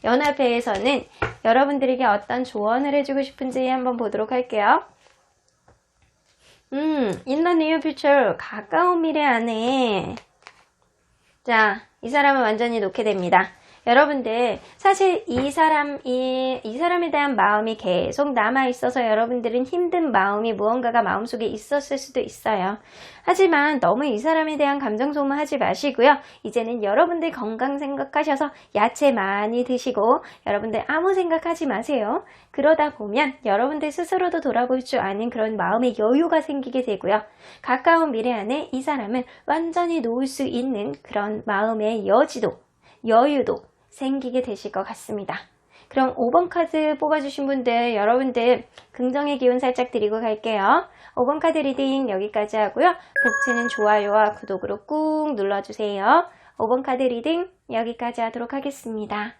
연합회에서는 여러분들에게 어떤 조언을 해주고 싶은지 한번 보도록 할게요. In the near future, 가까운 미래 안에 자, 이 사람은 완전히 놓게 됩니다. 여러분들 사실 이 사람에 대한 마음이 계속 남아있어서 여러분들은 힘든 마음이 무언가가 마음속에 있었을 수도 있어요. 하지만 너무 이 사람에 대한 감정 소모하지 마시고요. 이제는 여러분들 건강 생각하셔서 야채 많이 드시고 여러분들 아무 생각하지 마세요. 그러다 보면 여러분들 스스로도 돌아볼 줄 아는 그런 마음의 여유가 생기게 되고요. 가까운 미래 안에 이 사람은 완전히 놓을 수 있는 그런 마음의 여유도 생기게 되실 것 같습니다. 그럼 5번 카드 뽑아주신 분들 여러분들 긍정의 기운 살짝 드리고 갈게요. 5번 카드 리딩 여기까지 하고요. 복채는 좋아요와 구독으로 꾹 눌러주세요. 5번 카드 리딩 여기까지 하도록 하겠습니다.